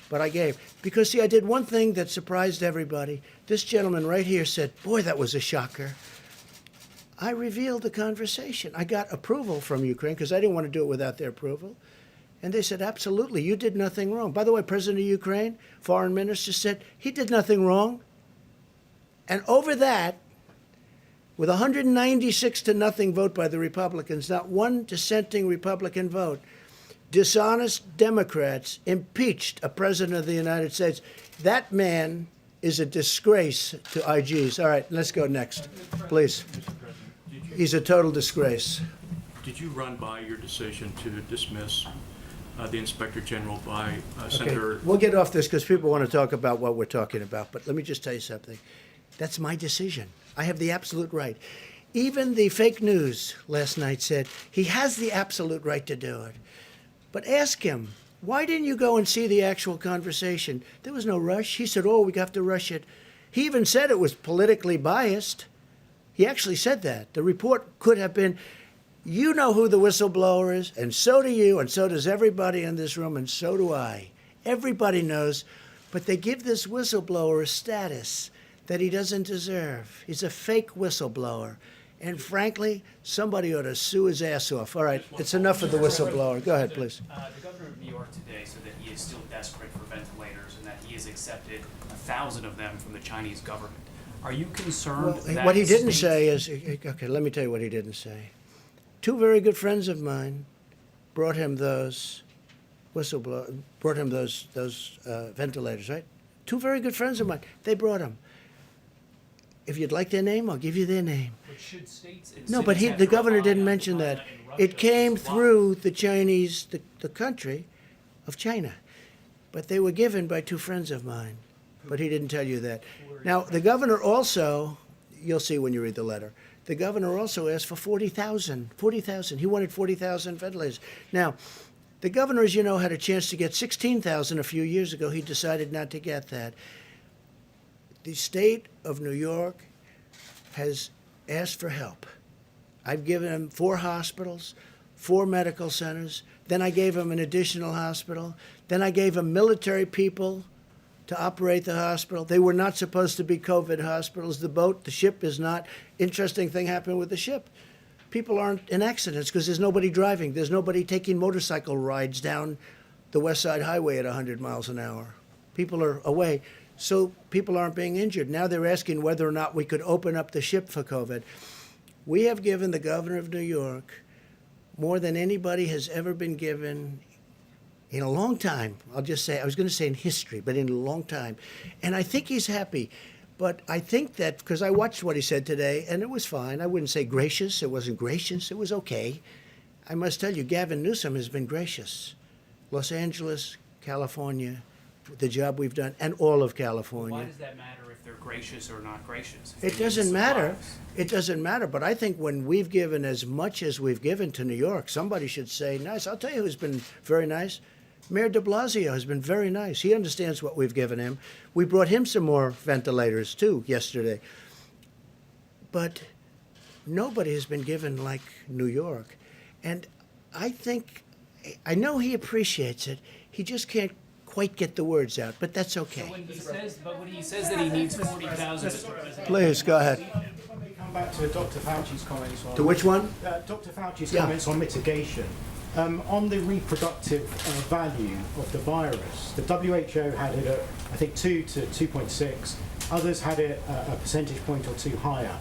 But I gave. Because, see, I did one thing that surprised everybody. This gentleman right here said, boy, that was a shocker. I revealed the conversation. I got approval from Ukraine because I didn't want to do it without their approval. And they said, absolutely, you did nothing wrong. By the way, President of Ukraine, foreign minister, said he did nothing wrong. And over that, with 196-0 vote by the Republicans, not one dissenting Republican vote, dishonest Democrats impeached a president of the United States. That man is a disgrace to IGs. All right, let's go next, please. He's a total disgrace. Did you run by your decision to dismiss the Inspector General by Senator? Okay, we'll get off this because people want to talk about what we're talking about. But let me just tell you something. That's my decision. I have the absolute right. Even the fake news last night said he has the absolute right to do it. But ask him, Why didn't you go and see the actual conversation? There was no rush. He said, oh, we have to rush it. He even said it was politically biased. He actually said that. The report could have been, you know who the whistleblower is, and so do you, and so does everybody in this room, and so do I. Everybody knows, but they give this whistleblower a status that he doesn't deserve. He's a fake whistleblower. And frankly, somebody ought to sue his ass off. All right, it's enough of the whistleblower. Go ahead, please. The governor of New York today said that he is still desperate for ventilators and that he has accepted 1,000 of them from the Chinese government. Are you concerned that What he didn't states- say is, okay, let me tell you what he didn't say. Two very good friends of mine brought him those ventilators, right? Two very good friends of mine. They brought them. If you'd like their name, I'll give you their name. But should states and No, but cities have the to governor rely didn't on mention China that. and Russia It came to supply? through the Chinese, the country of China. But they were given by two friends of mine. But he didn't tell you that. Now, the governor also, you'll see when you read the letter, the governor also asked for 40,000. 40,000. He wanted 40,000 ventilators. Now, the governor, as you know, had a chance to get 16,000 a few years ago. He decided not to get that. The state of New York has asked for help. I've given him 4 hospitals, 4 medical centers. Then I gave him an additional hospital. Then I gave him military people to operate the hospital. They were not supposed to be COVID hospitals. The ship is not. Interesting thing happened with the ship. People aren't in accidents because there's nobody driving. There's nobody taking motorcycle rides down the West Side Highway at 100 miles an hour. People are away. So people aren't being injured. Now they're asking whether or not we could open up the ship for COVID. We have given the governor of New York more than anybody has ever been given in a long time. I'll just say, I was going to say in history, but in a long time. And I think he's happy. But I think that, because I watched what he said today, and it was fine. I wouldn't say gracious. It wasn't gracious. It was okay. I must tell you, Gavin Newsom has been gracious. Los Angeles, California, the job we've done, and all of California. Why does that matter if they're gracious or not gracious? If It they need doesn't matter. supplies? It doesn't matter. But I think when we've given as much as we've given to New York, somebody should say nice. I'll tell you who's been very nice. Mayor de Blasio has been very nice. He understands what we've given him. We brought him some more ventilators, too, yesterday. But nobody has been given like New York. And I know he appreciates it. He just can't quite get the words out, but that's okay. When he says that he needs 40,000, Please, go ahead. Let me come back to Dr. Fauci's comments on... To which one? Dr. Fauci's Yeah. comments on mitigation. On the reproductive value of the virus, the WHO had it at, I think, 2 to 2.6. Others had it a percentage point or 2 higher.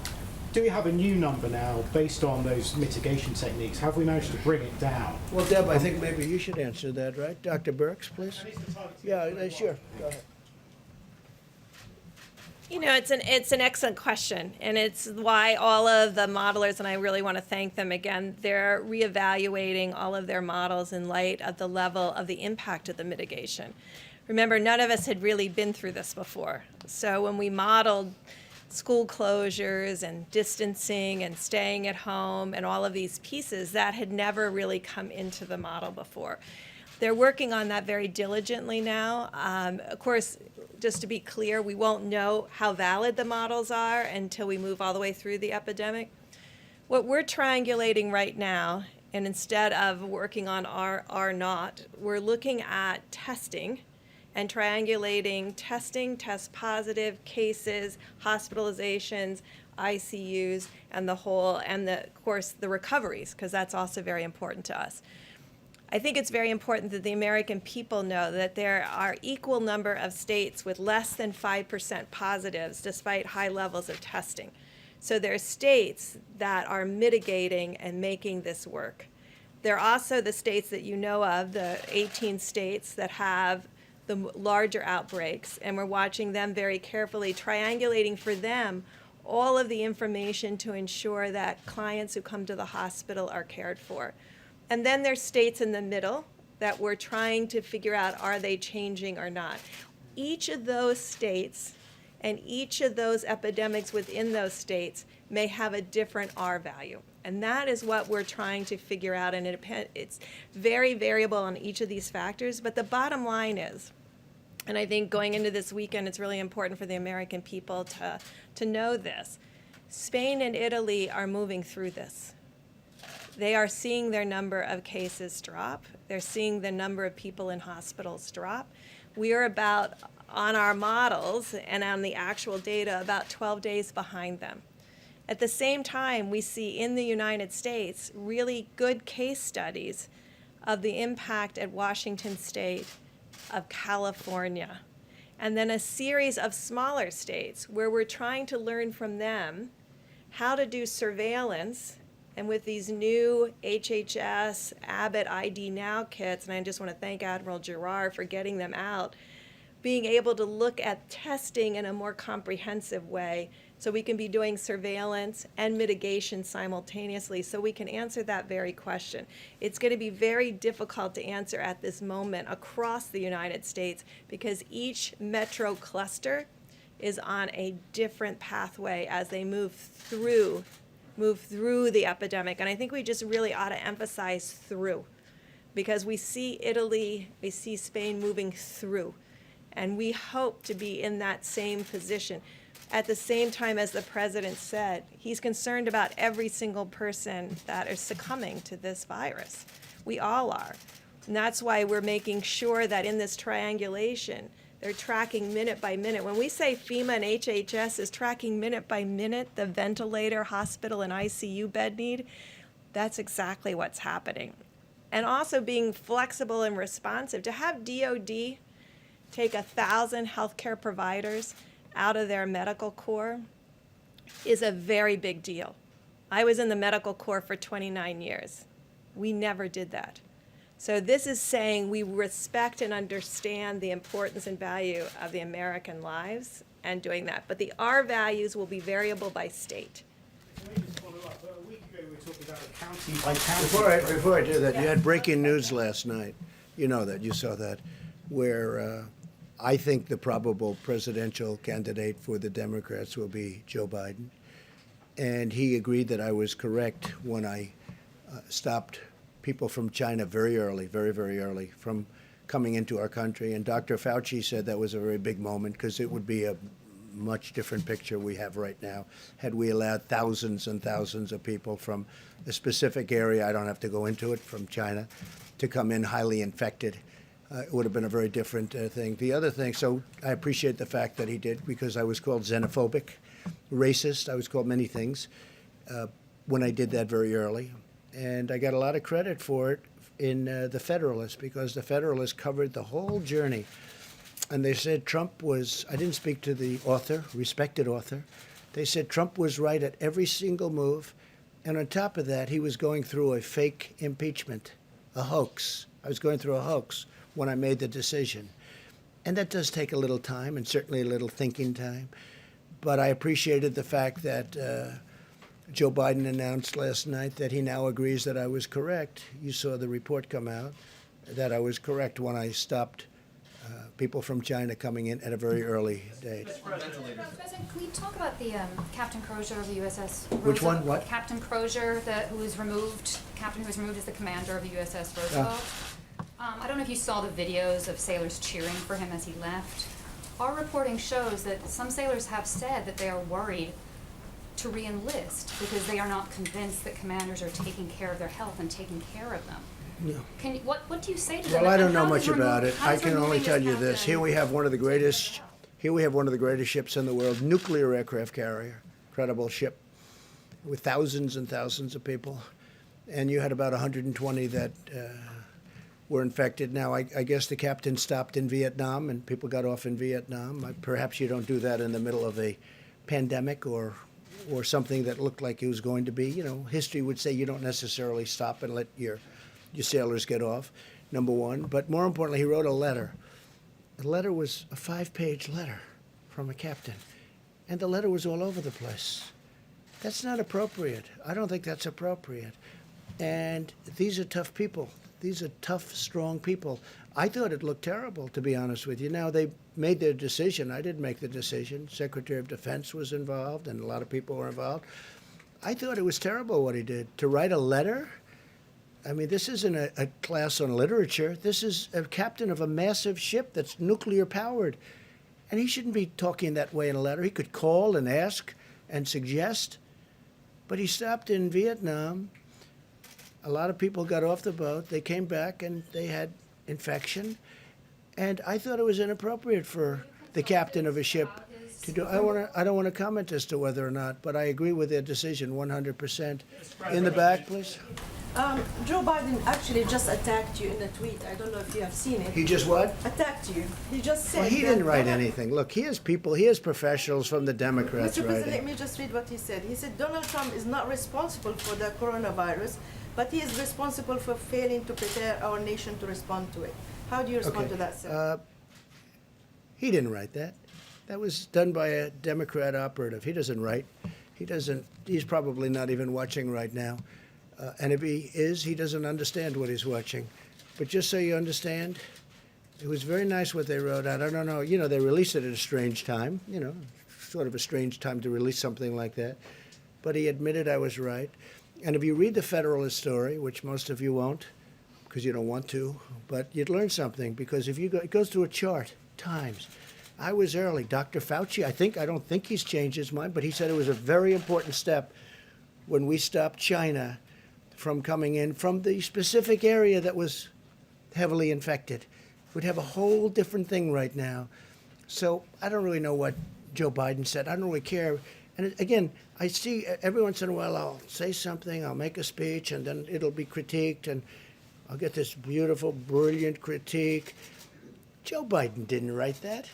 Do we have a new number now based on those mitigation techniques? Have we managed to bring it down? Well, Deb, I think maybe you should answer that, right? Dr. Birx, please? Yeah, sure. Go ahead. You know, it's an excellent question, and it's why all of the modelers, and I really want to thank them again, they're reevaluating all of their models in light of the level of the impact of the mitigation. Remember, none of us had really been through this before. So when we modeled school closures and distancing and staying at home and all of these pieces, that had never really come into the model before. They're working on that very diligently now. Of course, just to be clear, we won't know how valid the models are until we move all the way through the epidemic. What we're triangulating right now, and instead of working on R0, we're looking at testing and triangulating testing, test positive cases, hospitalizations, ICUs, and of course, the recoveries, because that's also very important to us. I think it's very important that the American people know that there are equal number of states with less than 5% positives despite high levels of testing. So there are states that are mitigating and making this work. There are also the states that you know of, the 18 states that have the larger outbreaks, and we're watching them very carefully, triangulating for them all of the information to ensure that clients who come to the hospital are cared for. And then there's states in the middle that we're trying to figure out, are they changing or not? Each of those states and each of those epidemics within those states may have a different R value. And that is what we're trying to figure out, and it's very variable on each of these factors, but the bottom line is, and I think going into this weekend, it's really important for the American people to know this. Spain and Italy are moving through this. They are seeing their number of cases drop. They're seeing the number of people in hospitals drop. We are about, on our models and on the actual data, about 12 days behind them. At the same time, we see in the United States really good case studies of the impact at Washington State, of California, and then a series of smaller states where we're trying to learn from them how to do surveillance. And with these new HHS, Abbott ID Now kits, and I just want to thank Admiral Giroir for getting them out, being able to look at testing in a more comprehensive way so we can be doing surveillance and mitigation simultaneously so we can answer that very question. It's going to be very difficult to answer at this moment across the United States because each metro cluster is on a different pathway as they move through the epidemic. And I think we just really ought to emphasize through, because we see Italy, we see Spain moving through, and we hope to be in that same position. At the same time, as the president said, he's concerned about every single person that is succumbing to this virus. We all are. And that's why we're making sure that in this triangulation, they're tracking minute by minute. When we say FEMA and HHS is tracking minute by minute the ventilator, hospital, and ICU bed need, that's exactly what's happening. And also being flexible and responsive. To have DOD take 1,000 healthcare providers out of their medical corps is a very big deal. I was in the medical corps for 29 years. We never did that. So this is saying we respect and understand the importance and value of the American lives and doing that. But the R values will be variable by state. Can I just follow up? A week ago, we were talking about a county by county. Before I do that, you had breaking news last night. You know that, you saw that, where I think the probable presidential candidate for the Democrats will be Joe Biden. And he agreed that I was correct when I stopped people from China very early, very, very early, from coming into our country. And Dr. Fauci said that was a very big moment because it would be a much different picture we have right now had we allowed thousands and thousands of people from a specific area, I don't have to go into it, from China, to come in highly infected. It would have been a very different thing. The other thing, so I appreciate the fact that he did, because I was called xenophobic, racist. I was called many things when I did that very early. And I got a lot of credit for it in the Federalist, because the Federalist covered the whole journey. And they said Trump was, I didn't speak to the author, respected author. They said Trump was right at every single move. And on top of that, he was going through a fake impeachment, a hoax. I was going through a hoax when I made the decision. And that does take a little time, and certainly a little thinking time. But I appreciated the fact that Joe Biden announced last night that he now agrees that I was correct. You saw the report come out that I was correct when I stopped people from China coming in at a very early date. President, can we talk about the Captain Crozier of the USS Roosevelt? Which one? What? Captain Crozier, who was removed as the commander of the USS Roosevelt. I don't know if you saw the videos of sailors cheering for him as he left. Our reporting shows that some sailors have said that they are worried to re-enlist because they are not convinced that commanders are taking care of their health and taking care of them. No. What do you say to them? Well, I don't And know how much does about it. how I does can only removing tell you this. captain Here we have one of the take care greatest. of Here we have one of the greatest ships in the world, nuclear aircraft carrier, incredible ship, with thousands and thousands of people, and you had about 120 that were infected. Now, I guess the captain stopped in Vietnam, and people got off in Vietnam. Perhaps you don't do that in the middle of a pandemic or something that looked like it was going to be. You know, history would say you don't necessarily stop and let your sailors get off, number one. But more importantly, he wrote a letter. The letter was a 5-page letter from a captain, and the letter was all over the place. That's not appropriate. I don't think that's appropriate. And these are tough people. These are tough, strong people. I thought it looked terrible, to be honest with you. Now, they made their decision. I didn't make the decision. Secretary of Defense was involved, and a lot of people were involved. I thought it was terrible what he did. To write a letter? I mean, this isn't a class on literature. This is a captain of a massive ship that's nuclear powered. And he shouldn't be talking that way in a letter. He could call and ask and suggest. But he stopped in Vietnam. A lot of people got off the boat. They came back and they had infection. And I thought it was inappropriate for the captain of a ship to do. I don't want to comment as to whether or not, but I agree with their decision 100%. In the back, please. Joe Biden actually just attacked you in a tweet. I don't know if you have seen it. He just what? Attacked you. He just said. Well, he that didn't write Donald- anything. Look, he has people, he has professionals from the Democrats Mr. President, let writing. me just read what he said. He said Donald Trump is not responsible for the coronavirus, but he is responsible for failing to prepare our nation to respond to it. How do you respond to that, sir? He didn't write that. That was done by a Democrat operative. He doesn't write. He's probably not even watching right now. And if he is, he doesn't understand what he's watching. But just so you understand, it was very nice what they wrote out. I don't know, they released it at a strange time, sort of a strange time to release something like that. But he admitted I was right. And if you read the Federalist story, which most of you won't, because you don't want to, but you'd learn something, because if you go, it goes through a chart, times. I was early. Dr. Fauci, I don't think he's changed his mind, but he said it was a very important step when we stopped China from coming in from the specific area that was heavily infected. We'd have a whole different thing right now. So I don't really know what Joe Biden said. I don't really care. And again, I see every once in a while I'll say something, I'll make a speech, and then it'll be critiqued, and I'll get this beautiful, brilliant critique. Joe Biden didn't write that.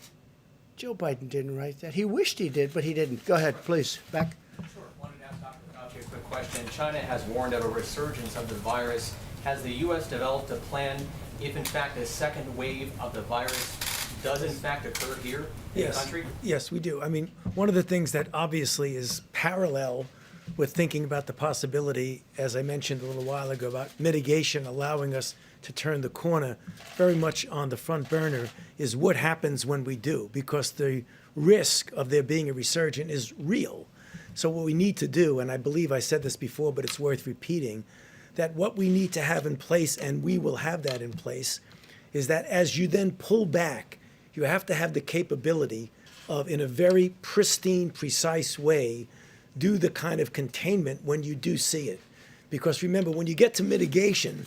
Joe Biden didn't write that. He wished he did, but he didn't. Go ahead, please. Back. Sure. Wanted to ask Dr. Fauci a quick question. China has warned of a resurgence of the virus. Has the U.S. developed a plan if, in fact, a second wave of the virus does, in fact, occur here in the country? Yes, we do. I mean, one of the things that obviously is parallel with thinking about the possibility, as I mentioned a little while ago, about mitigation allowing us to turn the corner very much on the front burner, is what happens when we do, because the risk of there being a resurgence is real. So what we need to do, and I believe I said this before, but it's worth repeating, that what we need to have in place, and we will have that in place, is that as you then pull back, you have to have the capability of, in a very pristine, precise way, do the kind of containment when you do see it. Because remember, when you get to mitigation,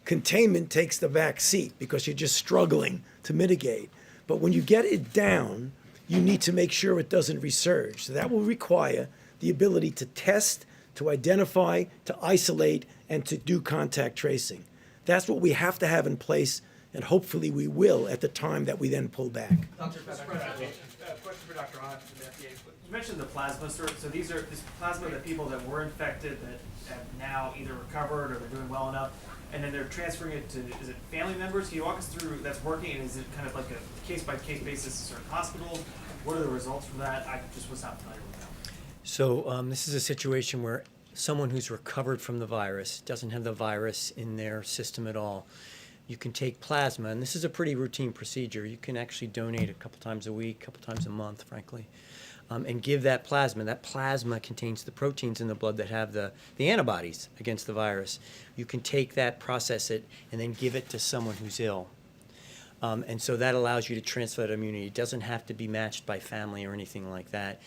containment takes the back seat because you're just struggling to mitigate. But when you get it down, you need to make sure it doesn't resurge. So that will require the ability to test, to identify, to isolate, and to do contact tracing. That's what we have to have in place, and hopefully we will at the time that we then pull back. Dr. President, question for Dr. Ott from the FDA. You mentioned the plasma, sir. So these are this plasma that people that were infected that have now either recovered or they're doing well enough, and then they're transferring it to, is it family members? Can you walk us through that's working, and is it kind of like a case-by-case basis in certain hospitals? What are the results from that? I just was not familiar with that. So this is a situation where someone who's recovered from the virus, doesn't have the virus in their system at all, you can take plasma, and this is a pretty routine procedure. You can actually donate a couple times a week, a couple times a month, frankly, and give that plasma. That plasma contains the proteins in the blood that have the antibodies against the virus. You can take that, process it, and then give it to someone who's ill. And so that allows you to transfer that immunity. It doesn't have to be matched by family or anything like that.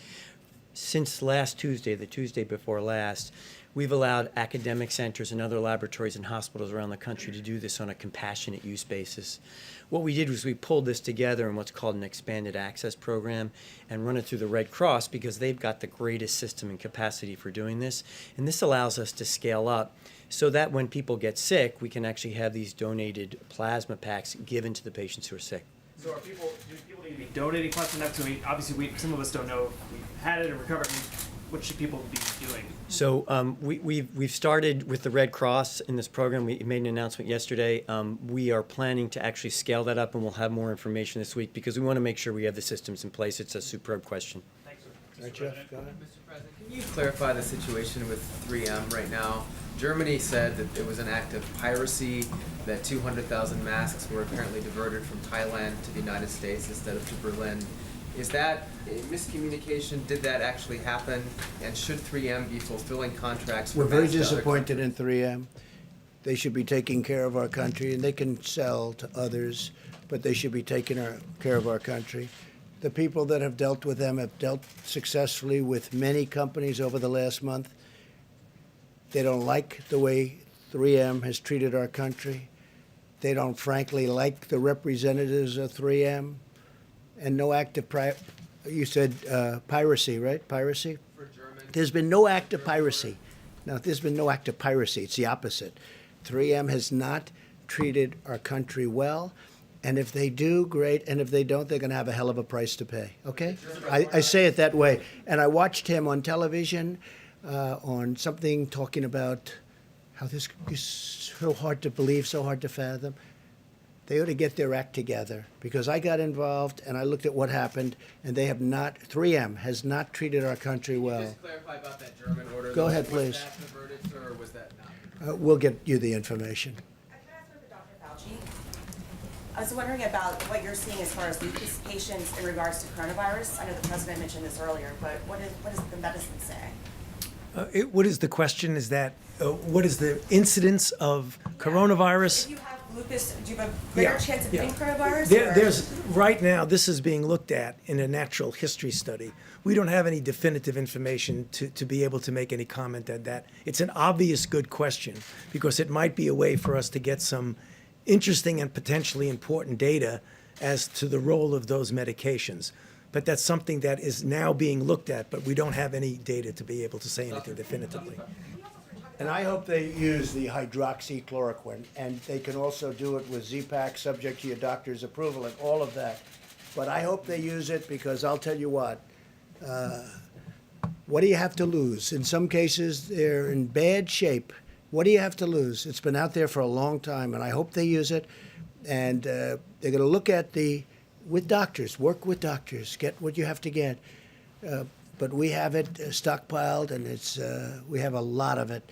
Since last Tuesday, the Tuesday before last, we've allowed academic centers and other laboratories and hospitals around the country to do this on a compassionate use basis. What we did was we pulled this together in what's called an expanded access program and run it through the Red Cross because they've got the greatest system and capacity for doing this. And this allows us to scale up so that when people get sick, we can actually have these donated plasma packs given to the patients who are sick. So do people need to be donating plasma now? So obviously some of us don't know if we've had it or recovered. What should people be doing? So we've started with the Red Cross in this program. We made an announcement yesterday. We are planning to actually scale that up, and we'll have more information this week because we want to make sure we have the systems in place. It's a superb question. Thanks, sir. All right, Jeff, go ahead. Mr. President, can you clarify the situation with 3M right now? Germany said that it was an act of piracy, that 200,000 masks were apparently diverted from Thailand to the United States instead of to Berlin. Is that a miscommunication? Did that actually happen? And should 3M be fulfilling contracts for We're very masks to other disappointed in 3M. They should be taking care of our country, and they can sell to others, but they should be taking care of our country. The people that have dealt with them have dealt successfully with many companies over the last month. They don't like the way 3M has treated our country. They don't, frankly, like the representatives of 3M. And no act of you said piracy, right? Piracy? For German. There's been no act of piracy. No, there's been no act of piracy. It's the opposite. 3M has not treated our country well. And if they do, great. And if they don't, they're going to have a hell of a price to pay. Okay? I say it that way. And I watched him on television on something talking about how this is so hard to believe, so hard to fathom. They ought to get their act together, because I got involved and I looked at what happened, and they have not, 3M has not treated our country well. Just clarify about that German order. Go though. ahead, please. Was that the verdict, or was that not? We'll get you the information. I was wondering about what you're seeing as far as lupus patients in regards to coronavirus. I know the president mentioned this earlier, but what does the medicine say? What is the question? Is that what is the incidence of coronavirus? If you have lupus, do you have a greater chance of getting coronavirus? There's right now. This is being looked at in a natural history study. We don't have any definitive information to be able to make any comment on that. It's an obvious good question, because it might be a way for us to get some interesting and potentially important data as to the role of those medications. But that's something that is now being looked at, but we don't have any data to be able to say anything definitively. And I hope they use the hydroxychloroquine, and they can also do it with Z-Pak, subject to your doctor's approval and all of that. But I hope they use it, because I'll tell you what do you have to lose? In some cases, they're in bad shape. What do you have to lose? It's been out there for a long time, and I hope they use it. And they're going to look at with doctors, work with doctors, get what you have to get. But we have it stockpiled, and we have a lot of it,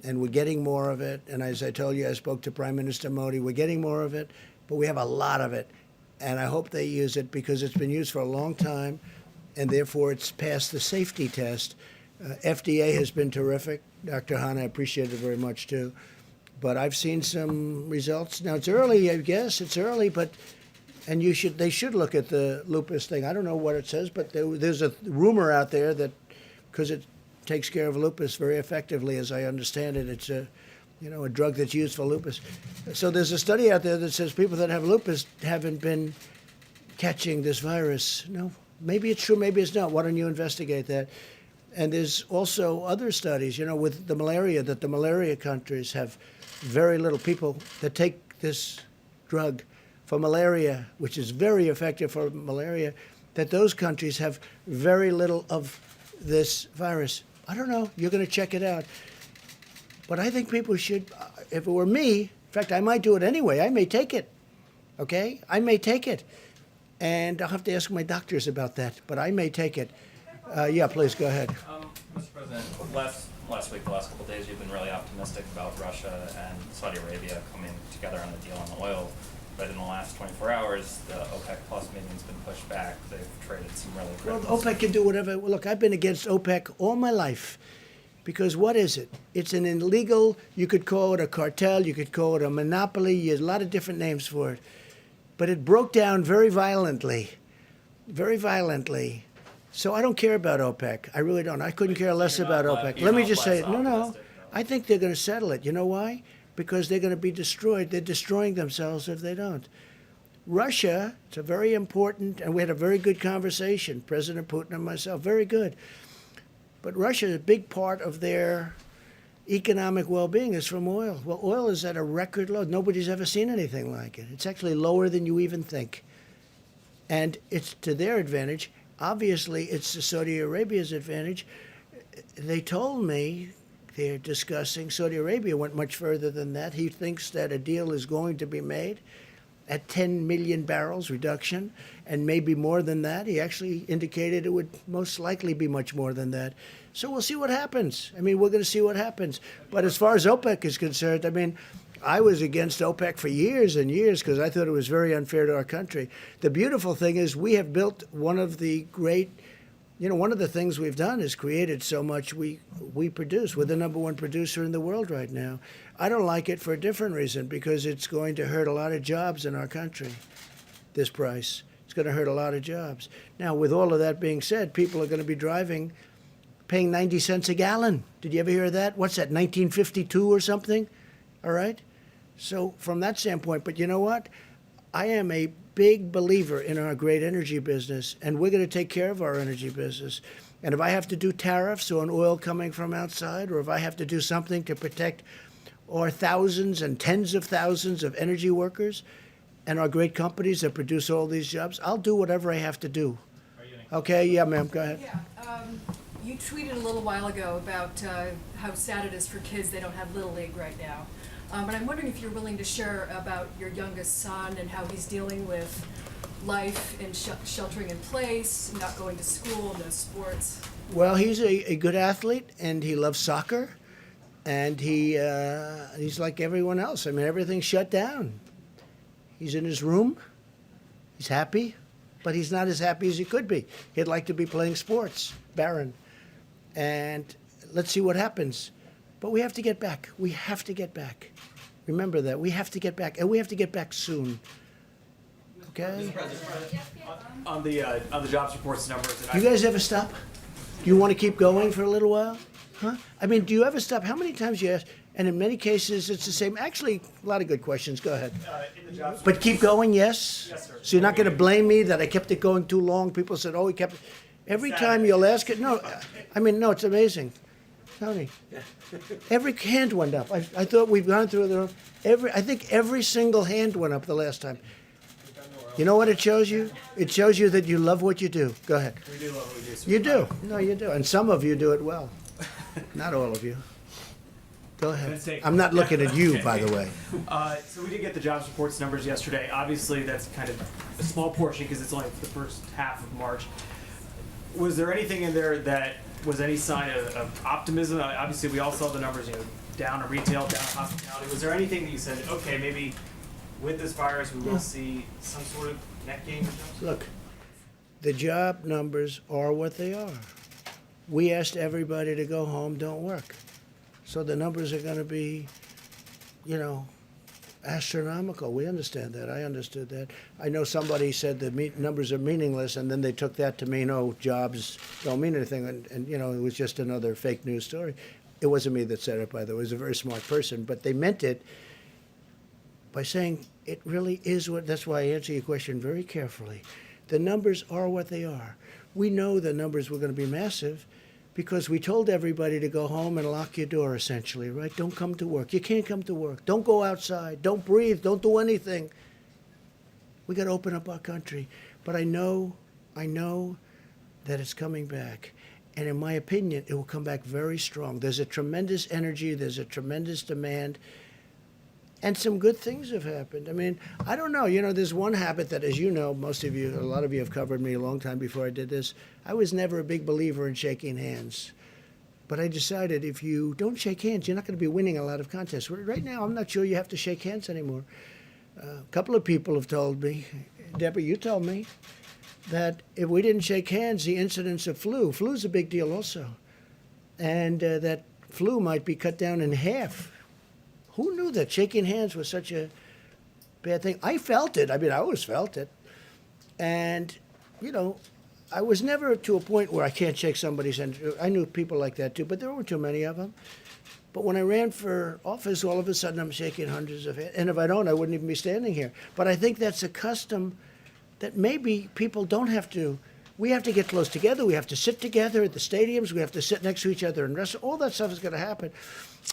and we're getting more of it. And as I told you, I spoke to Prime Minister Modi. We're getting more of it, but we have a lot of it. And I hope they use it, because it's been used for a long time, and therefore it's passed the safety test. FDA has been terrific. Dr. Hahn, I appreciate it very much too. But I've seen some results. Now it's early, I guess. It's early, but they should look at the lupus thing. I don't know what it says, but there's a rumor out there that because it takes care of lupus very effectively, as I understand it, it's a drug that's used for lupus. So there's a study out there that says people that have lupus haven't been catching this virus. No, maybe it's true, maybe it's not. Why don't you investigate that? And there's also other studies, with the malaria, that the malaria countries have very little people that take this drug for malaria, which is very effective for malaria, that those countries have very little of this virus. I don't know. You're going to check it out. But I think people should, if it were me, in fact, I might do it anyway. I may take it. Okay? I may take it. And I'll have to ask my doctors about that, but I may take it. Yeah, please, go ahead. Mr. President, last week, the last couple of days, you've been really optimistic about Russia and Saudi Arabia coming together on the deal on oil. But in the last 24 hours, the OPEC Plus meeting's been pushed back. They've traded some really critical... Well, OPEC can do whatever. Look, I've been against OPEC all my life. Because what is it? It's an illegal, you could call it a cartel, you could call it a monopoly, there's a lot of different names for it. But it broke down very violently. Very violently. So I don't care about OPEC. I really don't. I couldn't care less about OPEC. Let me just say, no. I think they're going to settle it. You know why? Because they're going to be destroyed. They're destroying themselves if they don't. Russia, it's a very important, and we had a very good conversation, President Putin and myself, very good. But Russia, a big part of their economic well-being is from oil. Well, oil is at a record low. Nobody's ever seen anything like it. It's actually lower than you even think. And it's to their advantage. Obviously, it's to Saudi Arabia's advantage. They told me they're discussing, Saudi Arabia went much further than that. He thinks that a deal is going to be made at 10 million barrels reduction, and maybe more than that. He actually indicated it would most likely be much more than that. So we'll see what happens. I mean, we're going to see what happens. But as far as OPEC is concerned, I mean, I was against OPEC for years and years because I thought it was very unfair to our country. The beautiful thing is we have built one of the great, one of the things we've done is created so much we produce. We're the #1 producer in the world right now. I don't like it for a different reason, because it's going to hurt a lot of jobs in our country, this price. It's going to hurt a lot of jobs. Now, with all of that being said, people are going to be paying 90 cents a gallon. Did you ever hear of that? What's that, 1952 or something? All right? So from that standpoint, but you know what? I am a big believer in our great energy business, and we're going to take care of our energy business. And if I have to do tariffs on oil coming from outside, or if I have to do something to protect our thousands and tens of thousands of energy workers and our great companies that produce all these jobs, I'll do whatever I have to do. Okay? Yeah, ma'am, go ahead. Yeah, you tweeted a little while ago about how sad it is for kids they don't have Little League right now. But I'm wondering if you're willing to share about your youngest son and how he's dealing with life and sheltering in place, not going to school, no sports. Well, he's a good athlete, and he loves soccer, and he's like everyone else. I mean, everything's shut down. He's in his room. He's happy, but he's not as happy as he could be. He'd like to be playing sports, Barron. And let's see what happens. But we have to get back. We have to get back. Remember that. We have to get back, and we have to get back soon. Okay? On the jobs reports numbers. You guys ever stop? Do you want to keep going for a little while? Huh? I mean, do you ever stop? How many times you ask? And in many cases, it's the same. Actually, a lot of good questions. Go ahead. In the jobs But keep going, yes? Yes, sir. So you're not going to blame me that I kept it going too long? People said, oh, he kept it. Every time you'll ask it. No, I mean, no, it's amazing. Tony, every hand went up. I thought we've gone through I think every single hand went up the last time. You know what it shows you? It shows you that you love what you do. Go ahead. We do love what we do. So You do. No, you do. And some of you do it well. Not all of you. Go ahead. I'm not looking at you, by the way. So we did get the jobs reports numbers yesterday. Obviously, that's kind of a small portion because it's only the first half of March. Was there anything in there that was any sign of optimism? Obviously, we all saw the numbers, down in retail, down in hospitality. Was there anything that you said, okay, maybe with this virus we will see some sort of net gain? Look, the job numbers are what they are. We asked everybody to go home, don't work. So the numbers are going to be, astronomical. We understand that. I understood that. I know somebody said the numbers are meaningless, and then they took that to mean, oh, jobs don't mean anything, and it was just another fake news story. It wasn't me that said it, by the way. It was a very smart person, but they meant it by saying it really is what. That's why I answer your question very carefully. The numbers are what they are. We know the numbers were going to be massive, because we told everybody to go home and lock your door, essentially, right? Don't come to work. You can't come to work. Don't go outside. Don't breathe. Don't do anything. We got to open up our country. But I know that it's coming back. And in my opinion, it will come back very strong. There's a tremendous energy. There's a tremendous demand. And some good things have happened. I mean, I don't know. There's one habit that, as you know, most of you, a lot of you have covered me a long time before I did this. I was never a big believer in shaking hands. But I decided if you don't shake hands, you're not going to be winning a lot of contests. Right now, I'm not sure you have to shake hands anymore. A couple of people have told me, Deborah, you told me, that if we didn't shake hands, the incidence of flu's a big deal also. And that flu might be cut down in half. Who knew that shaking hands was such a bad thing? I felt it. I mean, I always felt it. And, I was never to a point where I can't shake somebody's hand. I knew people like that too, but there weren't too many of them. But when I ran for office, all of a sudden I'm shaking hundreds of hands. And if I don't, I wouldn't even be standing here. But I think that's a custom that maybe people don't have to. We have to get close together. We have to sit together at the stadiums. We have to sit next to each other and wrestle. All that stuff is going to happen.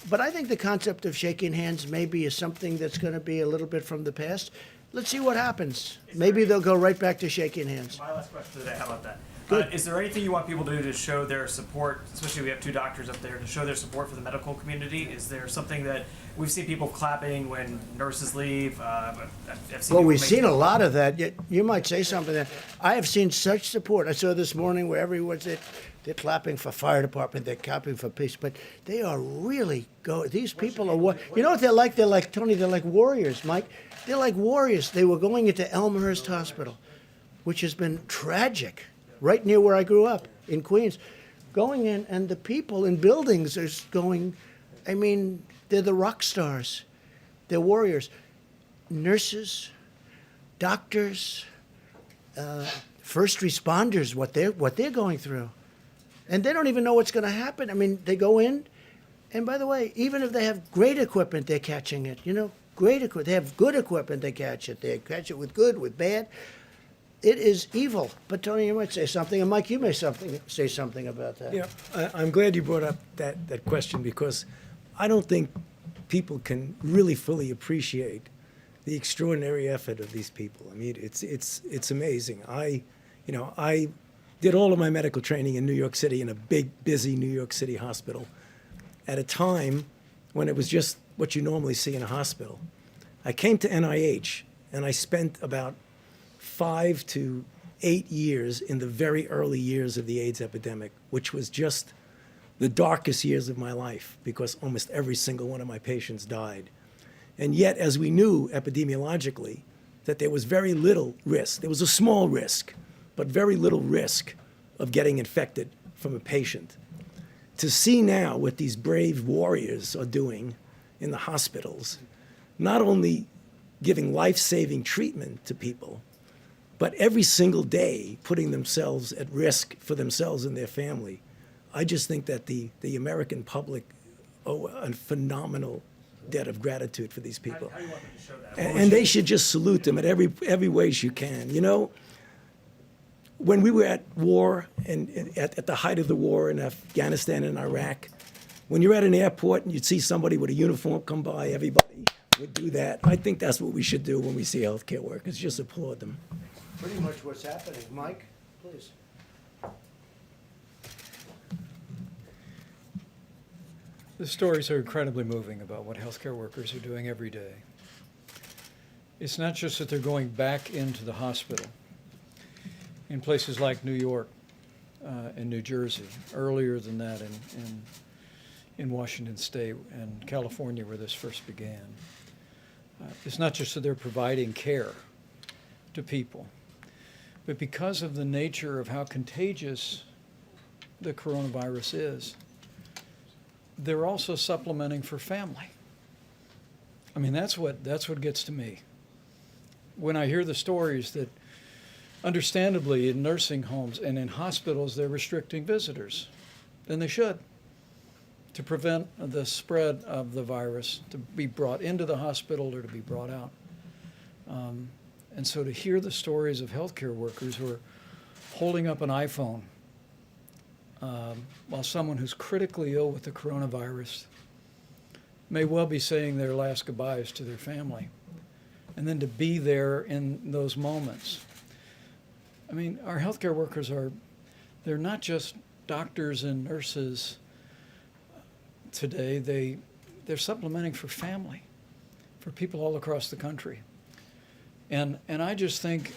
But I think the concept of shaking hands maybe is something that's going to be a little bit from the past. Let's see what happens. Maybe they'll go right back to shaking hands. My last question today, how about that? Good. Is there anything you want people to do to show their support, especially we have 2 doctors up there, to show their support for the medical community? Is there something that we've seen people clapping when nurses leave? I've seen Well, people we've make- seen a lot of that. You might say something that I have seen such support. I saw this morning where everyone said, They're clapping for fire department. They're clapping for peace. But they are really these people are. You know what they're like? They're like Tony. They're like warriors, Mike. They're like warriors. They were going into Elmhurst Hospital, which has been tragic, right near where I grew up in Queens. Going in, and the people in buildings are going. I mean, they're the rock stars. They're warriors. Nurses, doctors, first responders. What they're going through. And they don't even know what's going to happen. I mean, they go in, and by the way, even if they have great equipment, they're catching it. You know, great equipment. They have good equipment, they catch it. They catch it with good, with bad. It is evil. But Tony, you might say something, and Mike, you may say something about that. Yeah, I'm glad you brought up that question, because I don't think people can really fully appreciate the extraordinary effort of these people. I mean, it's amazing. I did all of my medical training in New York City in a big, busy New York City hospital at a time when it was just what you normally see in a hospital. I came to NIH, and I spent about 5 to 8 years in the very early years of the AIDS epidemic, which was just the darkest years of my life, because almost every single one of my patients died. And yet, as we knew epidemiologically, that there was very little risk. There was a small risk, but very little risk of getting infected from a patient. To see now what these brave warriors are doing in the hospitals, not only giving life-saving treatment to people, but every single day putting themselves at risk for themselves and their family, I just think that the American public owe a phenomenal debt of gratitude for these people. How do you want them to show that? And they should just salute them in every way you can. You know, when we were at war and at the height of the war in Afghanistan and Iraq, when you're at an airport and you'd see somebody with a uniform come by, everybody would do that. I think that's what we should do when we see healthcare workers, just applaud them. Pretty much what's happening. Mike, please. The stories are incredibly moving about what healthcare workers are doing every day. It's not just that they're going back into the hospital. In places like New York and New Jersey, earlier than that in Washington State and California where this first began. It's not just that they're providing care to people, but because of the nature of how contagious the coronavirus is, they're also supplementing for family. I mean, that's what gets to me. When I hear the stories that, understandably, in nursing homes and in hospitals, they're restricting visitors, then they should, to prevent the spread of the virus to be brought into the hospital or to be brought out. And so to hear the stories of healthcare workers who are holding up an iPhone while someone who's critically ill with the coronavirus may well be saying their last goodbyes to their family, and then to be there in those moments. I mean, our healthcare workers they're not just doctors and nurses today, they're supplementing for family, for people all across the country. And I just think,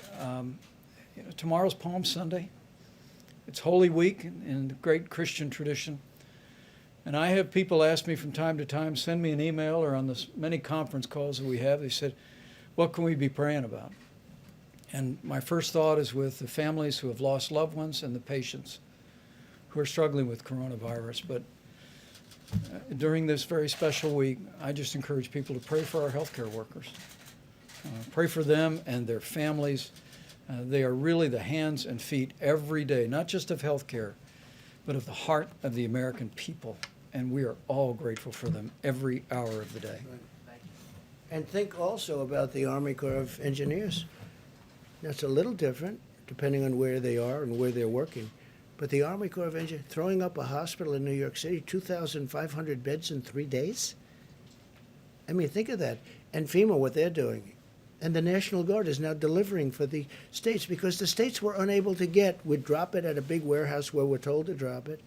tomorrow's Palm Sunday. It's Holy Week in the great Christian tradition. And I have people ask me from time to time, send me an email or on the many conference calls that we have, they said, what can we be praying about? And my first thought is with the families who have lost loved ones and the patients who are struggling with coronavirus. But during this very special week, I just encourage people to pray for our healthcare workers. Pray for them and their families. They are really the hands and feet every day, not just of healthcare, but of the heart of the American people. And we are all grateful for them every hour of the day. And think also about the Army Corps of Engineers. That's a little different, depending on where they are and where they're working. But the Army Corps of Engineers, throwing up a hospital in New York City, 2,500 beds in 3 days? I mean, think of that. And FEMA, what they're doing. And the National Guard is now delivering for the states because the states were unable to we'd drop it at a big warehouse where we're told to drop it.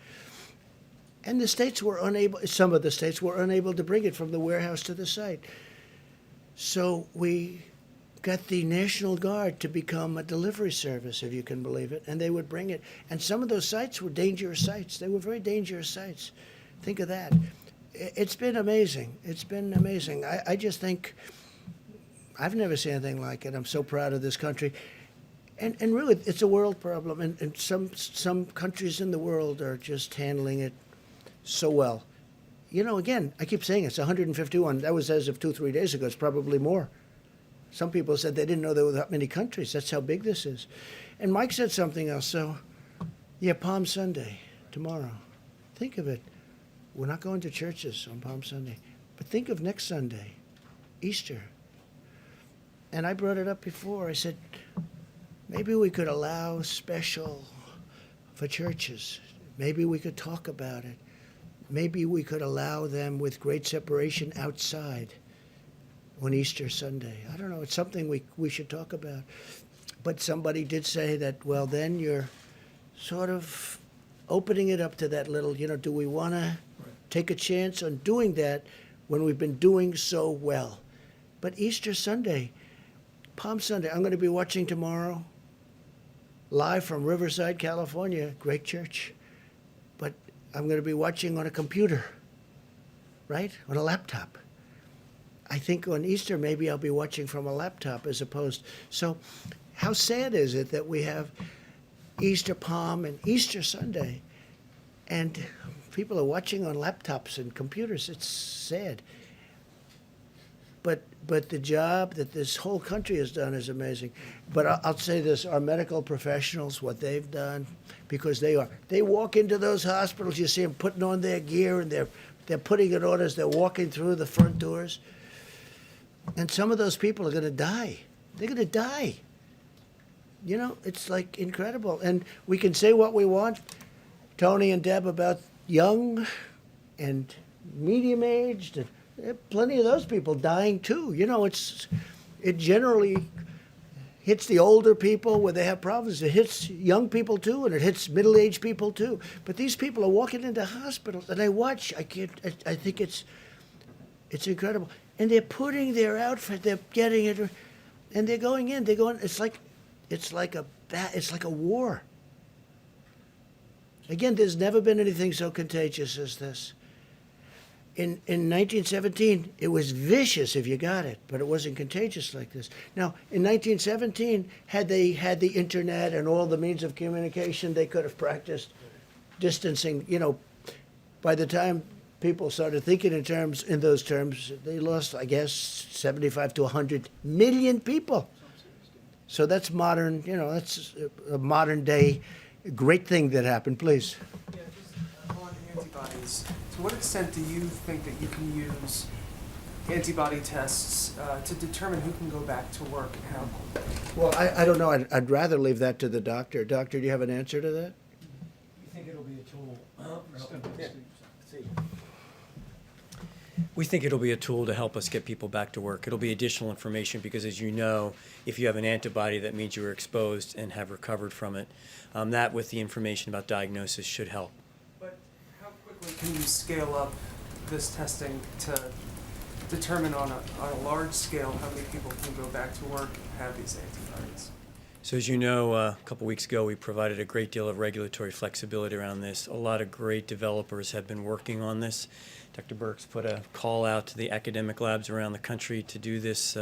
And the states were unable, some of the states were unable to bring it from the warehouse to the site. So we got the National Guard to become a delivery service, if you can believe it, and they would bring it. And some of those sites were dangerous sites. They were very dangerous sites. Think of that. It's been amazing. It's been amazing. I just think I've never seen anything like it. I'm so proud of this country. And really, it's a world problem, and some countries in the world are just handling it so well. You know, again, I keep saying it's 151. That was as of 2-3 days ago. It's probably more. Some people said they didn't know there were that many countries. That's how big this is. And Mike said something else. So, yeah, Palm Sunday, tomorrow. Think of it. We're not going to churches on Palm Sunday. But think of next Sunday, Easter. And I brought it up before. I said, maybe we could allow special for churches. Maybe we could talk about it. Maybe we could allow them with great separation outside on Easter Sunday. I don't know. It's something we should talk about. But somebody did say that, well, then you're sort of opening it up to that little, do we want to take a chance on doing that when we've been doing so well? But Easter Sunday, Palm Sunday, I'm going to be watching tomorrow live from Riverside, California. Great church. But I'm going to be watching on a computer, right? On a laptop. I think on Easter, maybe I'll be watching from a laptop as opposed. So how sad is it that we have Easter Palm and Easter Sunday, and people are watching on laptops and computers? It's sad. But the job that this whole country has done is amazing. But I'll say this, our medical professionals, what they've done, because they walk into those hospitals, you see them putting on their gear, and they're putting it on as they're walking through the front doors. And some of those people are going to die. They're going to die. It's like incredible. And we can say what we want, Tony and Deb, about young and medium-aged, and there are plenty of those people dying too. It generally hits the older people where they have problems. It hits young people too, and it hits middle-aged people too. But these people are walking into hospitals, and I watch. I think it's incredible. And they're putting their outfit. They're getting it, and they're going in. It's like a war. Again, there's never been anything so contagious as this. In 1917, it was vicious if you got it, but it wasn't contagious like this. Now, in 1917, had they had the internet and all the means of communication, they could have practiced distancing. By the time people started thinking in those terms, they lost, I guess, 75 to 100 million people. So that's modern, that's a modern day great thing that happened. Please. Yeah, just on antibodies. To what extent do you think that you can use antibody tests to determine who can go back to work and how? Well, I don't know. I'd rather leave that to the doctor. Doctor, do you have an answer to that? You think it'll be a tool? We think it'll be a tool to help us get people back to work. It'll be additional information because, as you know, if you have an antibody, that means you were exposed and have recovered from it. That, with the information about diagnosis, should help. But how quickly can you scale up this testing to determine on a large scale how many people can go back to work and have these antibodies? So as you know, a couple weeks ago, we provided a great deal of regulatory flexibility around this. A lot of great developers have been working on this. Dr. Birx put a call out to the academic labs around the country to do this,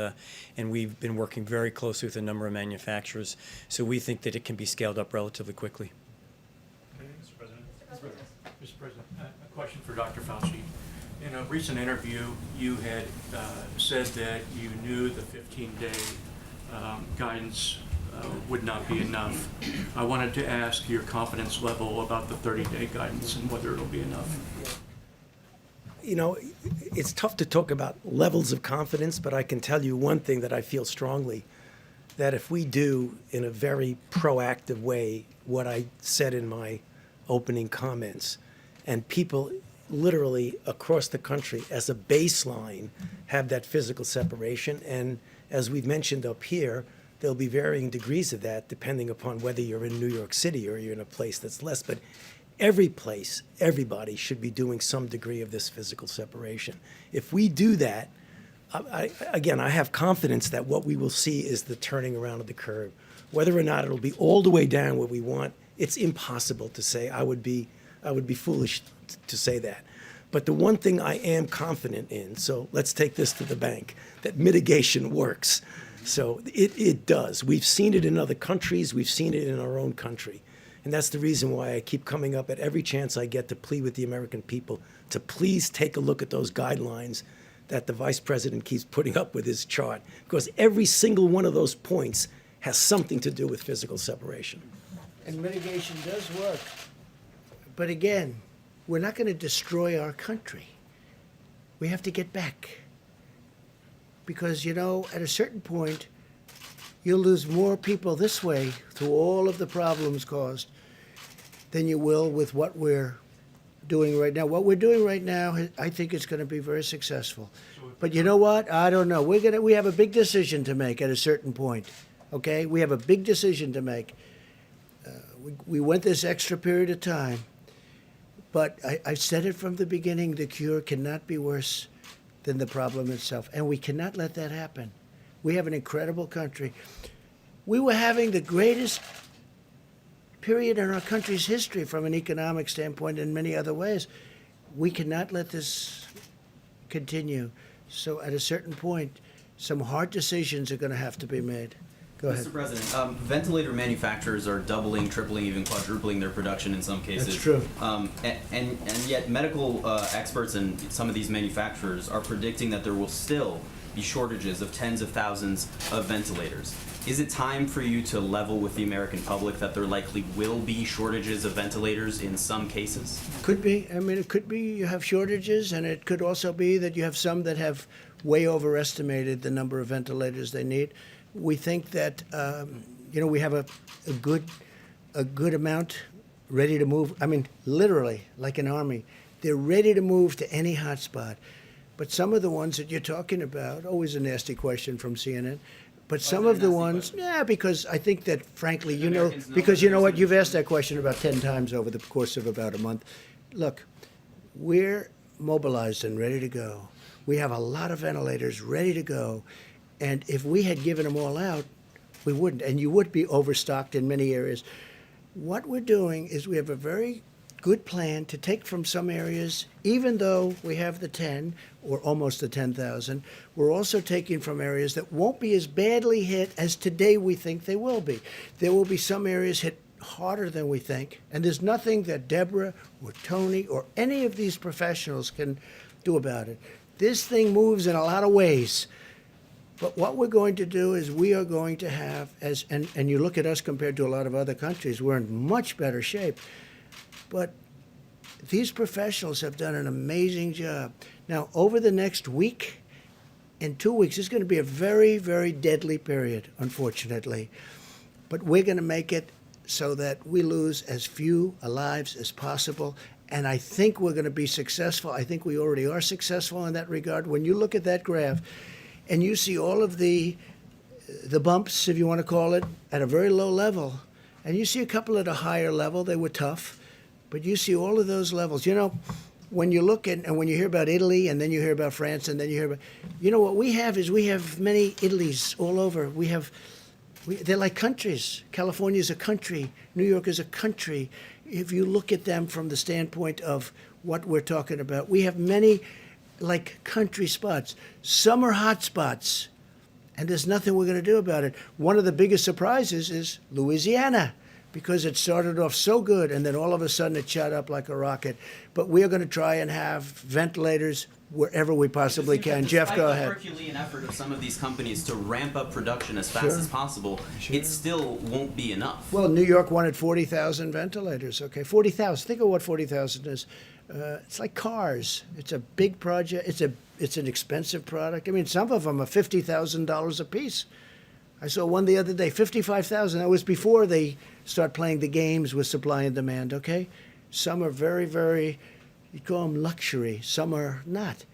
and we've been working very closely with a number of manufacturers. So we think that it can be scaled up relatively quickly. Mr. President. Mr. President, a question for Dr. Fauci. In a recent interview, you had said that you knew the 15-day guidance would not be enough. I wanted to ask your confidence level about the 30-day guidance and whether it'll be enough. It's tough to talk about levels of confidence, but I can tell you one thing that I feel strongly, that if we do in a very proactive way what I said in my opening comments, and people literally across the country as a baseline have that physical separation, and as we've mentioned up here, there'll be varying degrees of that depending upon whether you're in New York City or you're in a place that's less. But every place, everybody should be doing some degree of this physical separation. If we do that, Again, I have confidence that what we will see is the turning around of the curve. Whether or not it'll be all the way down where we want, it's impossible to say. I would be foolish to say that. But the one thing I am confident in, so let's take this to the bank, that mitigation works. So it does. We've seen it in other countries. We've seen it in our own country. And that's the reason why I keep coming up at every chance I get to plead with the American people to please take a look at those guidelines that the Vice President keeps putting up with his chart, because every single one of those points has something to do with physical separation. And mitigation does work. But again, we're not going to destroy our country. We have to get back. Because, you know, at a certain point, you'll lose more people this way through all of the problems caused than you will with what we're doing right now. What we're doing right now, I think it's going to be very successful. But you know what? I don't know. We have a big decision to make at a certain point. Okay? We have a big decision to make. We went this extra period of time. But I said it from the beginning, the cure cannot be worse than the problem itself. And we cannot let that happen. We have an incredible country. We were having the greatest period in our country's history from an economic standpoint in many other ways. We cannot let this continue. So at a certain point, some hard decisions are going to have to be made. Go ahead. Mr. President, ventilator manufacturers are doubling, tripling, even quadrupling their production in some cases. That's true. And yet medical experts and some of these manufacturers are predicting that there will still be shortages of tens of thousands of ventilators. Is it time for you to level with the American public that there likely will be shortages of ventilators in some cases? Could be. I mean, it could be you have shortages, and it could also be that you have some that have way overestimated the number of ventilators they need. We think that, we have a good amount ready to move. I mean, literally, like an army. They're ready to move to any hotspot. But some of the ones that you're talking about, always a nasty question from CNN, but some of the ones, because I think that, frankly, because you know what, you've asked that question about 10 times over the course of about a month. Look, we're mobilized and ready to go. We have a lot of ventilators ready to go. And if we had given them all out, we wouldn't. And you would be overstocked in many areas. What we're doing is we have a very good plan to take from some areas, even though we have the 10 or almost the 10,000, we're also taking from areas that won't be as badly hit as today we think they will be. There will be some areas hit harder than we think, and there's nothing that Deborah or Tony or any of these professionals can do about it. This thing moves in a lot of ways. But what we're going to do is we are going to have, and you look at us compared to a lot of other countries, we're in much better shape. But these professionals have done an amazing job. Now, over the next week and 2 weeks, it's going to be a very, very deadly period, unfortunately. But we're going to make it so that we lose as few lives as possible. And I think we're going to be successful. I think we already are successful in that regard. When you look at that graph and you see all of the bumps, if you want to call it, at a very low level, and you see a couple at a higher level, they were tough. But you see all of those levels. You know, when you look at, and when you hear about Italy, and then you hear about France, and then you hear about, what we have is we have many Italys all over. They're like countries. California is a country. New York is a country. If you look at them from the standpoint of what we're talking about, we have many like country spots. Some are hot spots, and there's nothing we're going to do about it. One of the biggest surprises is Louisiana, because it started off so good, and then all of a sudden it shot up like a rocket. But we are going to try and have ventilators wherever we possibly can. Jeff, go ahead. Despite the Herculean effort of some of these companies to ramp up production as fast as possible, it still won't be enough. Well, New York wanted 40,000 ventilators. Okay, 40,000. Think of what 40,000 is. It's like cars. It's a big project. It's an expensive product. I mean, some of them are $50,000 a piece. I saw one the other day, $55,000. That was before they start playing the games with supply and demand, okay? Some are very, very, you call them luxury. Some are not.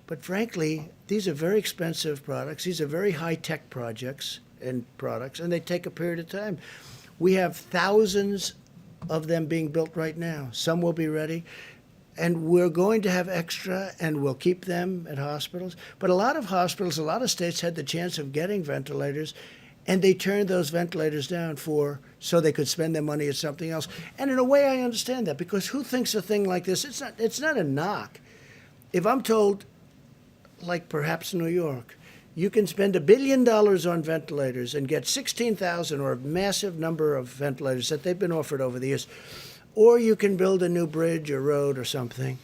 But frankly, these are very expensive products. These are very high-tech projects and products, and they take a period of time. We have thousands of them being built right now. Some will be ready. and we're going to have extra, and we'll keep them at hospitals. But a lot of hospitals, a lot of states had the chance of getting ventilators, and they turned those ventilators down so they could spend their money at something else. And in a way, I understand that, because who thinks a thing like this? It's not a knock. If I'm told, like perhaps New York, you can spend $1 billion on ventilators and get 16,000 or a massive number of ventilators that they've been offered over the years, or you can build a new bridge or road or something.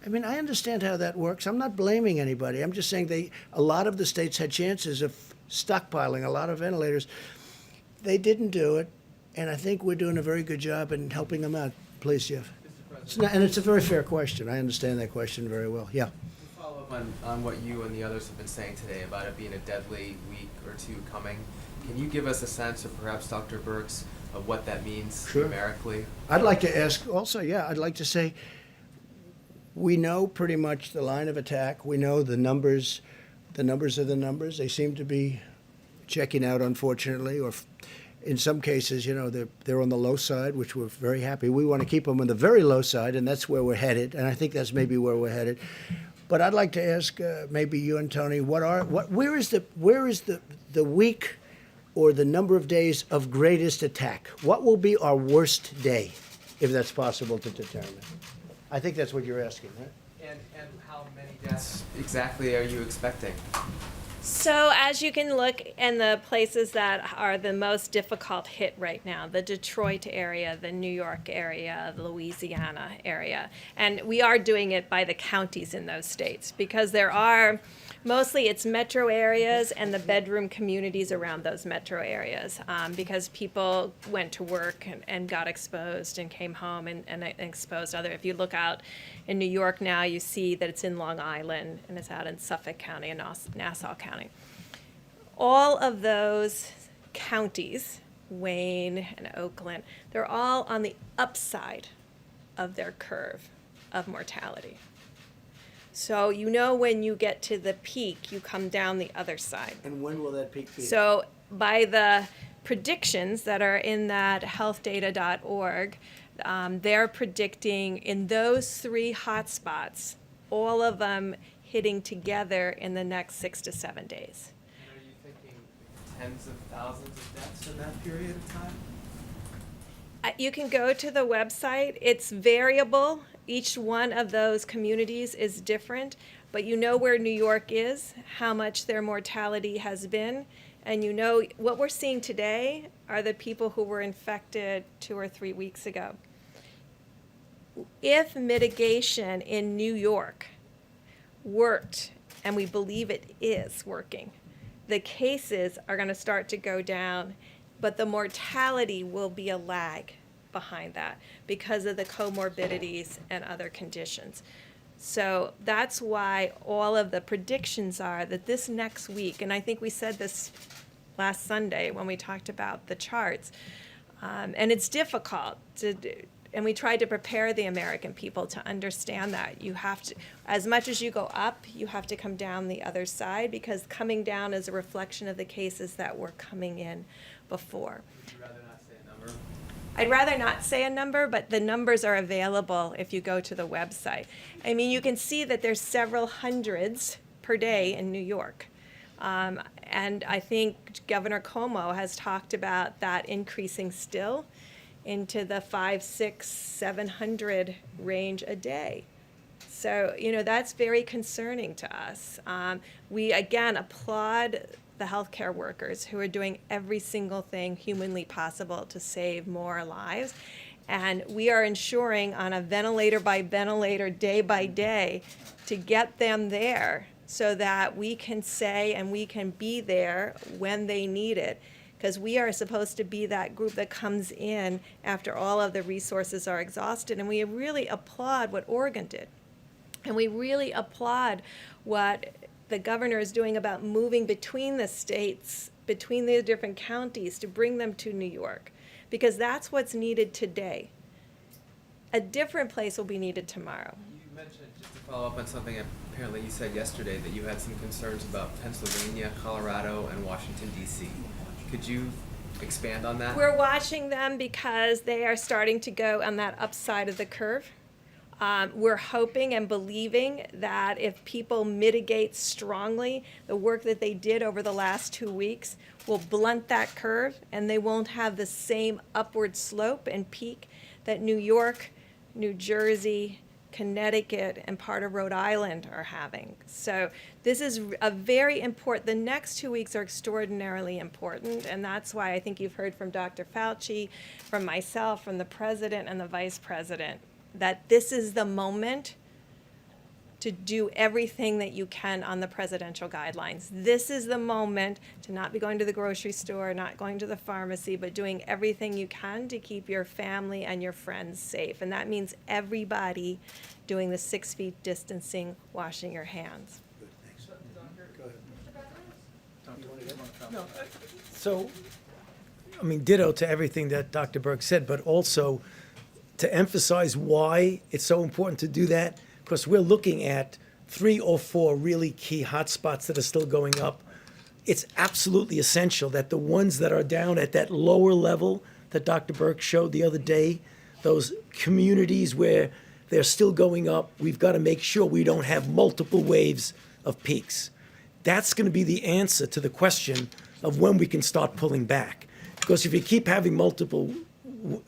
I mean, I understand how that works. I'm not blaming anybody. I'm just saying a lot of the states had chances of stockpiling a lot of ventilators. They didn't do it, and I think we're doing a very good job in helping them out. Please, Jeff. And it's a very fair question. I understand that question very well. Yeah. To follow up on what you and the others have been saying today about it being a deadly week or two coming, can you give us a sense, or perhaps Dr. Birx, of what that means numerically? I'd like to ask also, I'd like to say, we know pretty much the line of attack. We know the numbers. The numbers are the numbers. They seem to be checking out, unfortunately, or in some cases, they're on the low side, which we're very happy. We want to keep them on the very low side, and that's where we're headed. And I think that's maybe where we're headed. But I'd like to ask maybe you and Tony, where is the week or the number of days of greatest attack? What will be our worst day, if that's possible to determine? I think that's what you're asking, right? And how many deaths exactly are you expecting? So as you can look in the places that are the most difficult hit right now, the Detroit area, the New York area, the Louisiana area, and we are doing it by the counties in those states, because there are mostly it's metro areas and the bedroom communities around those metro areas, because people went to work and got exposed and came home and exposed other. If you look out in New York now, you see that it's in Long Island and it's out in Suffolk County and Nassau County. All of those counties, Wayne and Oakland, they're all on the upside of their curve of mortality. So when you get to the peak, you come down the other side. And when will that peak be? So by the predictions that are in that healthdata.org, they're predicting in those 3 hotspots, all of them hitting together in the next 6 to 7 days. And are you thinking tens of thousands of deaths in that period of time? You can go to the website. It's variable. Each one of those communities is different, but you know where New York is, how much their mortality has been, and what we're seeing today are the people who were infected 2 or 3 weeks ago. If mitigation in New York worked, and we believe it is working, the cases are going to start to go down, but the mortality will be a lag behind that because of the comorbidities and other conditions. So that's why all of the predictions are that this next week, and I think we said this last Sunday when we talked about the charts, and it's difficult to do, and we tried to prepare the American people to understand that you have to, as much as you go up, you have to come down the other side, because coming down is a reflection of the cases that were coming in before. Would you rather not say a number? I'd rather not say a number, but the numbers are available if you go to the website. I mean, you can see that there's several hundreds per day in New York. And I think Governor Cuomo has talked about that increasing still into the 500, 600, 700 range a day. So, that's very concerning to us. We, again, applaud the healthcare workers who are doing every single thing humanly possible to save more lives. And we are ensuring on a ventilator by ventilator, day by day, to get them there so that we can say and we can be there when they need it. Because we are supposed to be that group that comes in after all of the resources are exhausted. And we really applaud what Oregon did. And we really applaud what the governor is doing about moving between the states, between the different counties, to bring them to New York, because that's what's needed today. A different place will be needed tomorrow. You mentioned, just to follow up on something apparently you said yesterday, that you had some concerns about Pennsylvania, Colorado, and Washington, D.C. Could you expand on that? We're watching them because they are starting to go on that upside of the curve. We're hoping and believing that if people mitigate strongly, the work that they did over the last 2 weeks will blunt that curve, and they won't have the same upward slope and peak that New York, New Jersey, Connecticut, and part of Rhode Island are having. So this is a very important, the next 2 weeks are extraordinarily important, and that's why I think you've heard from Dr. Fauci, from myself, from the president and the vice president, that this is the moment to do everything that you can on the presidential guidelines. This is the moment to not be going to the grocery store, not going to the pharmacy, but doing everything you can to keep your family and your friends safe. And that means everybody doing the 6 feet distancing, washing your hands. So, I mean, ditto to everything that Dr. Berg said, but also to emphasize why it's so important to do that, because we're looking at 3 or 4 really key hotspots that are still going up. It's absolutely essential that the ones that are down at that lower level that Dr. Berg showed the other day, those communities where they're still going up, we've got to make sure we don't have multiple waves of peaks. That's going to be the answer to the question of when we can start pulling back. Because if you keep having multiple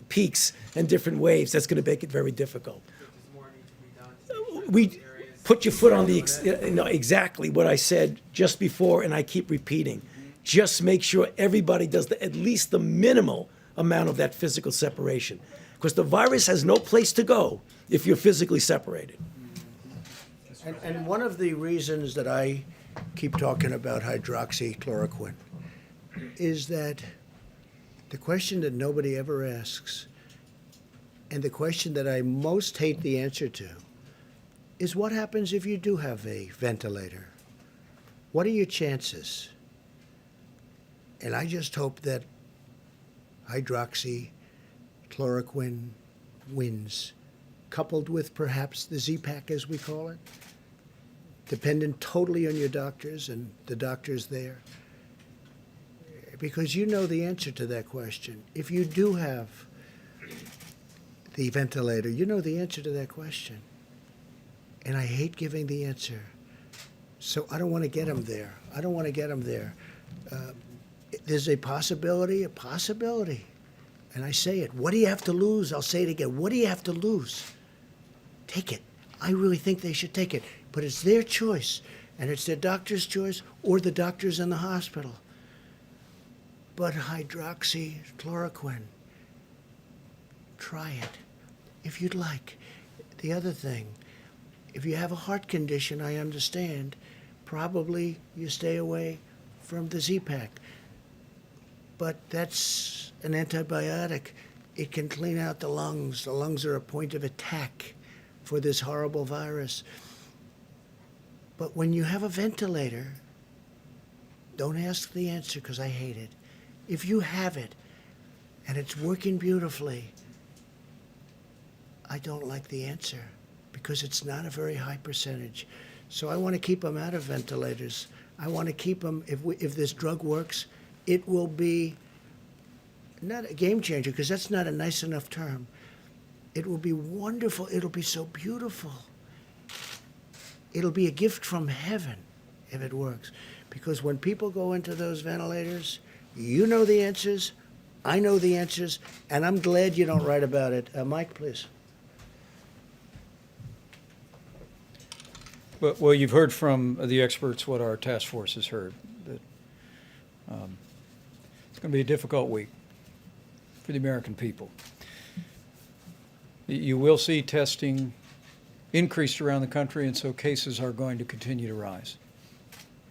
peaks and different waves, that's going to make it very difficult. We put your foot on the, exactly what I said just before, and I keep repeating. Just make sure everybody does at least the minimal amount of that physical separation. Because the virus has no place to go if you're physically separated. And one of the reasons that I keep talking about hydroxychloroquine is that the question that nobody ever asks, and the question that I most hate the answer to, is what happens if you do have a ventilator? What are your chances? And I just hope that hydroxychloroquine wins, coupled with perhaps the Z-Pack, as we call it, dependent totally on your doctors and the doctors there. Because you know the answer to that question. If you do have the ventilator, you know the answer to that question. And I hate giving the answer. So I don't want to get them there. I don't want to get them there. There's a possibility. And I say it. What do you have to lose? I'll say it again. What do you have to lose? Take it. I really think they should take it. But it's their choice. And it's their doctor's choice or the doctors in the hospital. But hydroxychloroquine, try it if you'd like. The other thing, if you have a heart condition, I understand, probably you stay away from the Z-Pack. But that's an antibiotic. It can clean out the lungs. The lungs are a point of attack for this horrible virus. But when you have a ventilator, don't ask the answer because I hate it. If you have it and it's working beautifully, I don't like the answer because it's not a very high percentage. So I want to keep them out of ventilators. I want to keep them, if this drug works, it will be not a game changer because that's not a nice enough term. It will be wonderful. It'll be so beautiful. It'll be a gift from heaven if it works. Because when people go into those ventilators, you know the answers, I know the answers, and I'm glad you don't write about it. Mike, please. Well, you've heard from the experts what our task force has heard, that it's going to be a difficult week for the American people. You will see testing increased around the country, and so cases are going to continue to rise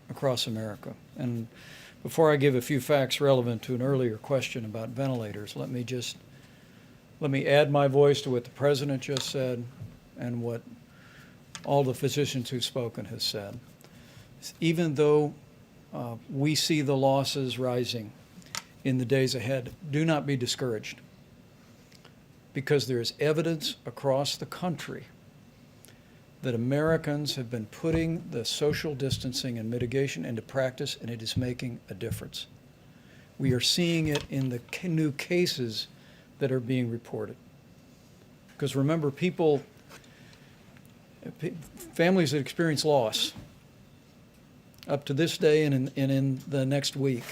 across America. And before I give a few facts relevant to an earlier question about ventilators, let me add my voice to what the President just said and what all the physicians who've spoken has said. Even though we see the losses rising in the days ahead, do not be discouraged, because there is evidence across the country that Americans have been putting the social distancing and mitigation into practice, and it is making a difference. We are seeing it in the new cases that are being reported. Because remember, people Families that experience loss up to this day and in the next week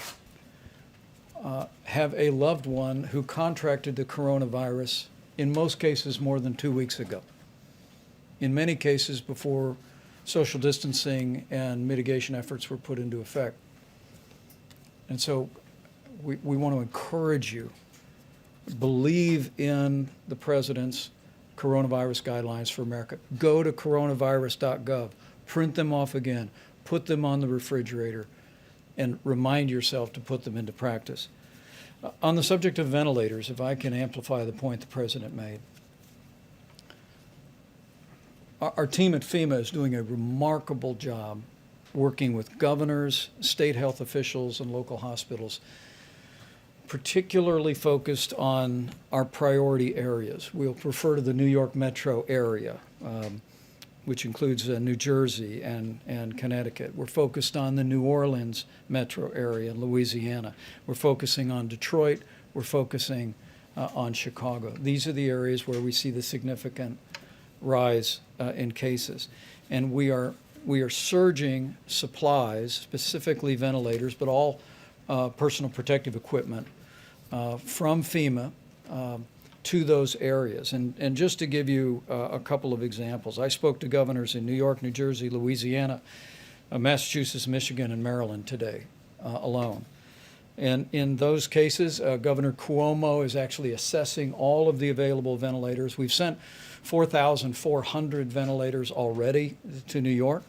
have a loved one who contracted the coronavirus, in most cases more than 2 weeks ago. In many cases before social distancing and mitigation efforts were put into effect. And so we want to encourage you, believe in the President's coronavirus guidelines for America. Go to coronavirus.gov, print them off again, put them on the refrigerator, and remind yourself to put them into practice. On the subject of ventilators, if I can amplify the point the President made, our team at FEMA is doing a remarkable job working with governors, state health officials, and local hospitals, particularly focused on our priority areas. We'll refer to the New York metro area, which includes New Jersey and Connecticut. We're focused on the New Orleans metro area in Louisiana. We're focusing on Detroit. We're focusing on Chicago. These are the areas where we see the significant rise in cases. And we are surging supplies, specifically ventilators, but all personal protective equipment from FEMA to those areas. And just to give you a couple of examples, I spoke to governors in New York, New Jersey, Louisiana, Massachusetts, Michigan, and Maryland today alone. And in those cases, Governor Cuomo is actually assessing all of the available ventilators. We've sent 4,400 ventilators already to New York.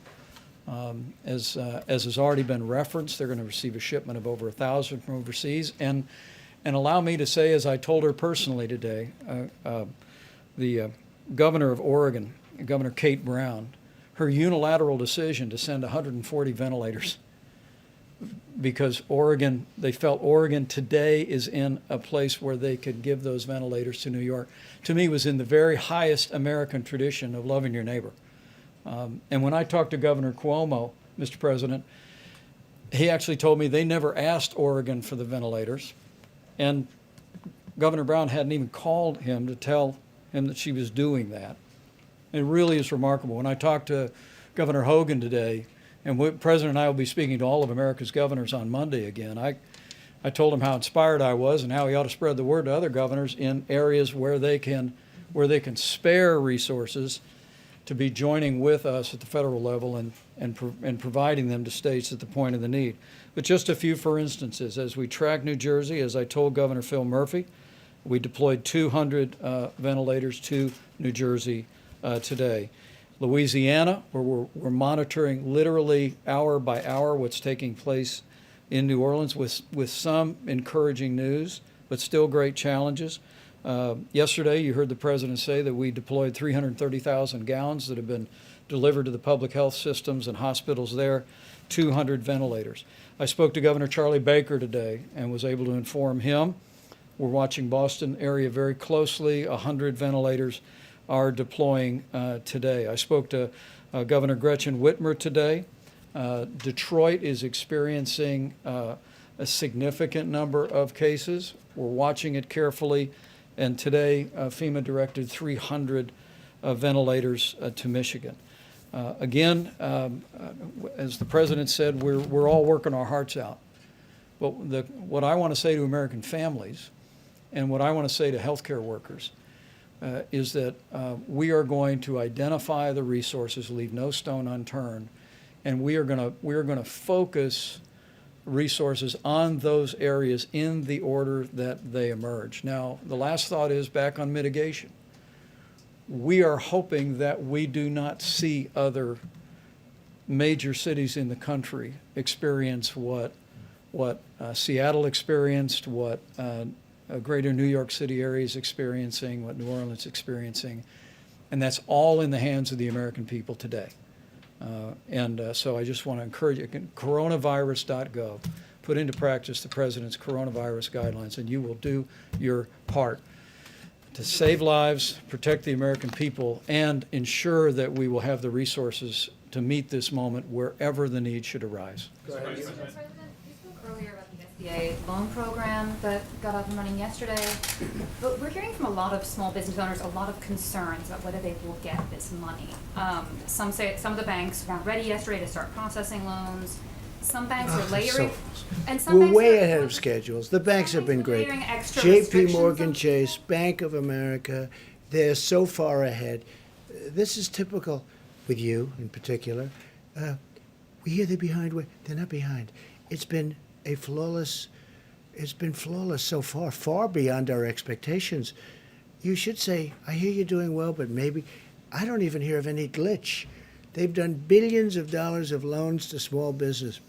As has already been referenced, they're going to receive a shipment of over 1,000 from overseas. And allow me to say, as I told her personally today, the governor of Oregon, Governor Kate Brown, her unilateral decision to send 140 ventilators because Oregon, they felt Oregon today is in a place where they could give those ventilators to New York, to me was in the very highest American tradition of loving your neighbor. And when I talked to Governor Cuomo, Mr. President, he actually told me they never asked Oregon for the ventilators. And Governor Brown hadn't even called him to tell him that she was doing that. It really is remarkable. When I talked to Governor Hogan today, and the President and I will be speaking to all of America's governors on Monday again, I told him how inspired I was and how he ought to spread the word to other governors in areas where they can spare resources to be joining with us at the federal level and providing them to states at the point of the need. But just a few for instances. As we track New Jersey, as I told Governor Phil Murphy, we deployed 200 ventilators to New Jersey today. Louisiana, where we're monitoring literally hour by hour what's taking place in New Orleans with some encouraging news, but still great challenges. Yesterday, you heard the President say that we deployed 330,000 gowns that have been delivered to the public health systems and hospitals there, 200 ventilators. I spoke to Governor Charlie Baker today and was able to inform him. We're watching Boston area very closely. 100 ventilators are deploying today. I spoke to Governor Gretchen Whitmer today. Detroit is experiencing a significant number of cases. We're watching it carefully. And today, FEMA directed 300 ventilators to Michigan. Again, as the President said, we're all working our hearts out. But what I want to say to American families and what I want to say to healthcare workers is that we are going to identify the resources, leave no stone unturned, and we are going to focus resources on those areas in the order that they emerge. Now, the last thought is back on mitigation. We are hoping that we do not see other major cities in the country experience what Seattle experienced, what greater New York City area is experiencing, what New Orleans is experiencing, and that's all in the hands of the American people today. So I just want to encourage you, coronavirus.gov, put into practice the President's coronavirus guidelines, and you will do your part to save lives, protect the American people, and ensure that we will have the resources to meet this moment wherever the need should arise. Mr. President, you spoke earlier about the SBA loan program that got up and running yesterday. But we're hearing from a lot of small business owners a lot of concerns about whether they will get this money. Some say some of the banks weren't ready yesterday to start processing loans. Some banks are layering, and some We're banks way are ahead of schedules. The banks have been great. layering extra J.P. restrictions Morgan on Chase, Bank of America, they're so far ahead. This is typical with you in particular. We hear they're behind. They're not behind. It's been flawless so far, far beyond our expectations. You should say, I hear you're doing well, but maybe, I don't even hear of any glitch. They've done billions of dollars of loans to small business.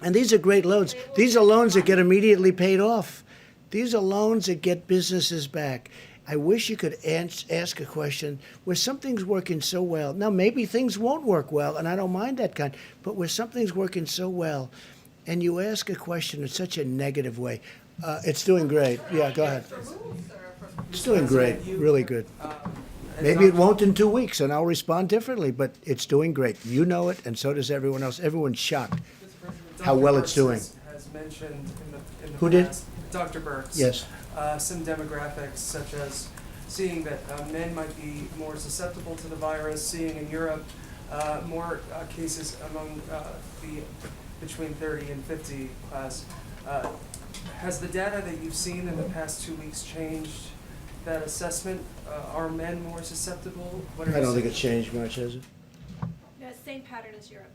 And these are great loans. These are loans that get immediately paid off. These are loans that get businesses back. I wish you could ask a question where something's working so well. Now, maybe things won't work well, and I don't mind that kind, but where something's working so well, and you ask a question in such a negative way, it's doing great. Yeah, go ahead. It's doing great, really good. Maybe it won't in 2 weeks, and I'll respond differently, but it's doing great. You know it, and so does everyone else. Everyone's shocked how well it's doing. Has mentioned in the Who did? past, Dr. Burks. Yes. Some demographics such as seeing that men might be more susceptible to the virus, seeing in Europe more cases among the between 30 and 50 class. Has the data that you've seen in the past 2 weeks changed that assessment? Are men more susceptible? What are I you don't think seeing? it's changed much, has it? No, same pattern as Europe.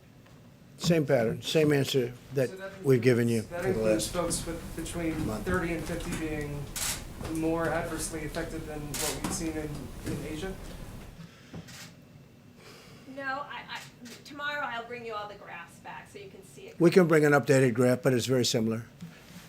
Same pattern, same answer that we've given you That for the includes last. folks with between month. 30 and 50 being more adversely affected than what we've seen in Asia? No, tomorrow I'll bring you all the graphs back so you can see it. We can bring an updated graph, but it's very similar.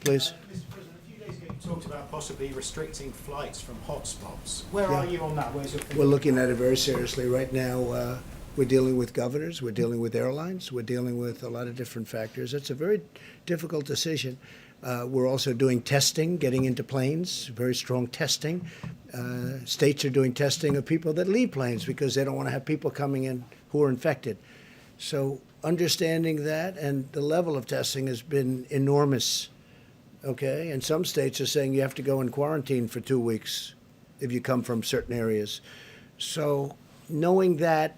Please. Mr. President, a few days ago you talked about possibly restricting flights from hotspots. Where Yeah. are you on that? Where's your thinking? We're looking at it very seriously. Right now, we're dealing with governors, we're dealing with airlines, we're dealing with a lot of different factors. It's a very difficult decision. We're also doing testing, getting into planes, very strong testing. States are doing testing of people that leave planes because they don't want to have people coming in who are infected. So understanding that and the level of testing has been enormous. Okay, and some states are saying you have to go in quarantine for 2 weeks if you come from certain areas. So knowing that,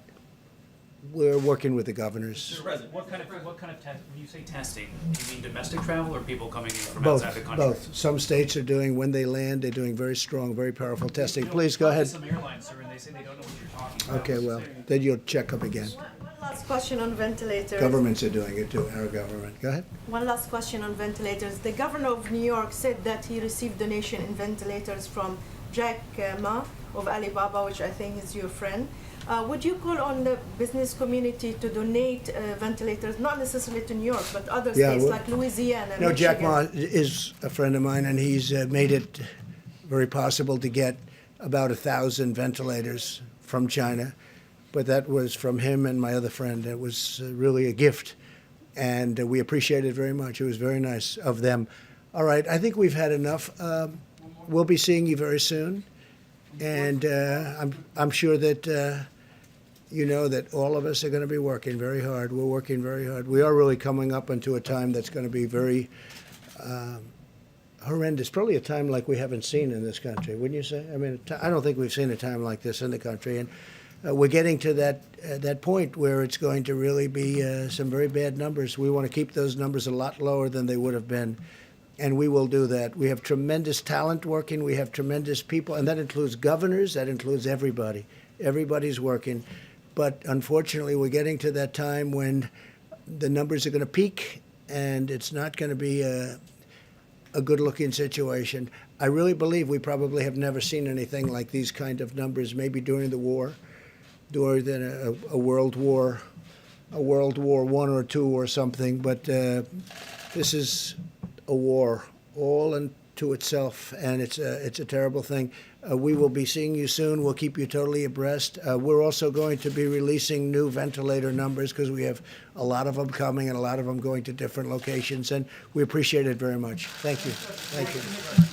we're working with the governors. Mr. President, what kind of test, when you say testing, do you mean domestic travel or people coming in from outside the country? Both. Some states are doing, when they land, they're doing very strong, very powerful testing. Please, go ahead. Some airlines, sir, and they say they don't know what you're talking about. Okay, well, then you'll check up again. One last question on ventilators. Governments are doing it too, our government. Go ahead. One last question on ventilators. The governor of New York said that he received donation in ventilators from Jack Ma of Alibaba, which I think is your friend. Would you call on the business community to donate ventilators, not necessarily to New York, but other Yeah, states well- like Louisiana? No, Jack Ma Michigan? is a friend of mine, and he's made it very possible to get about 1,000 ventilators from China. But that was from him and my other friend. It was really a gift, and we appreciate it very much. It was very nice of them. All right, I think we've had enough. We'll be seeing you very soon, and I'm sure that you know that all of us are going to be working very hard. We're working very hard. We are really coming up into a time that's going to be very horrendous. Probably a time like we haven't seen in this country, wouldn't you say? I mean, I don't think we've seen a time like this in the country, and we're getting to that point where it's going to really be some very bad numbers. We want to keep those numbers a lot lower than they would have been, and we will do that. We have tremendous talent working. We have tremendous people, and that includes governors. That includes everybody. Everybody's working. But unfortunately, we're getting to that time when the numbers are going to peak, and it's not going to be a good-looking situation. I really believe we probably have never seen anything like these kind of numbers, maybe during the war, during a World War, World War I or II or something. But this is a war all unto itself, and it's a terrible thing. We will be seeing you soon. We'll keep you totally abreast. We're also going to be releasing new ventilator numbers because we have a lot of them coming and a lot of them going to different locations, and we appreciate it very much. Thank you. Thank you.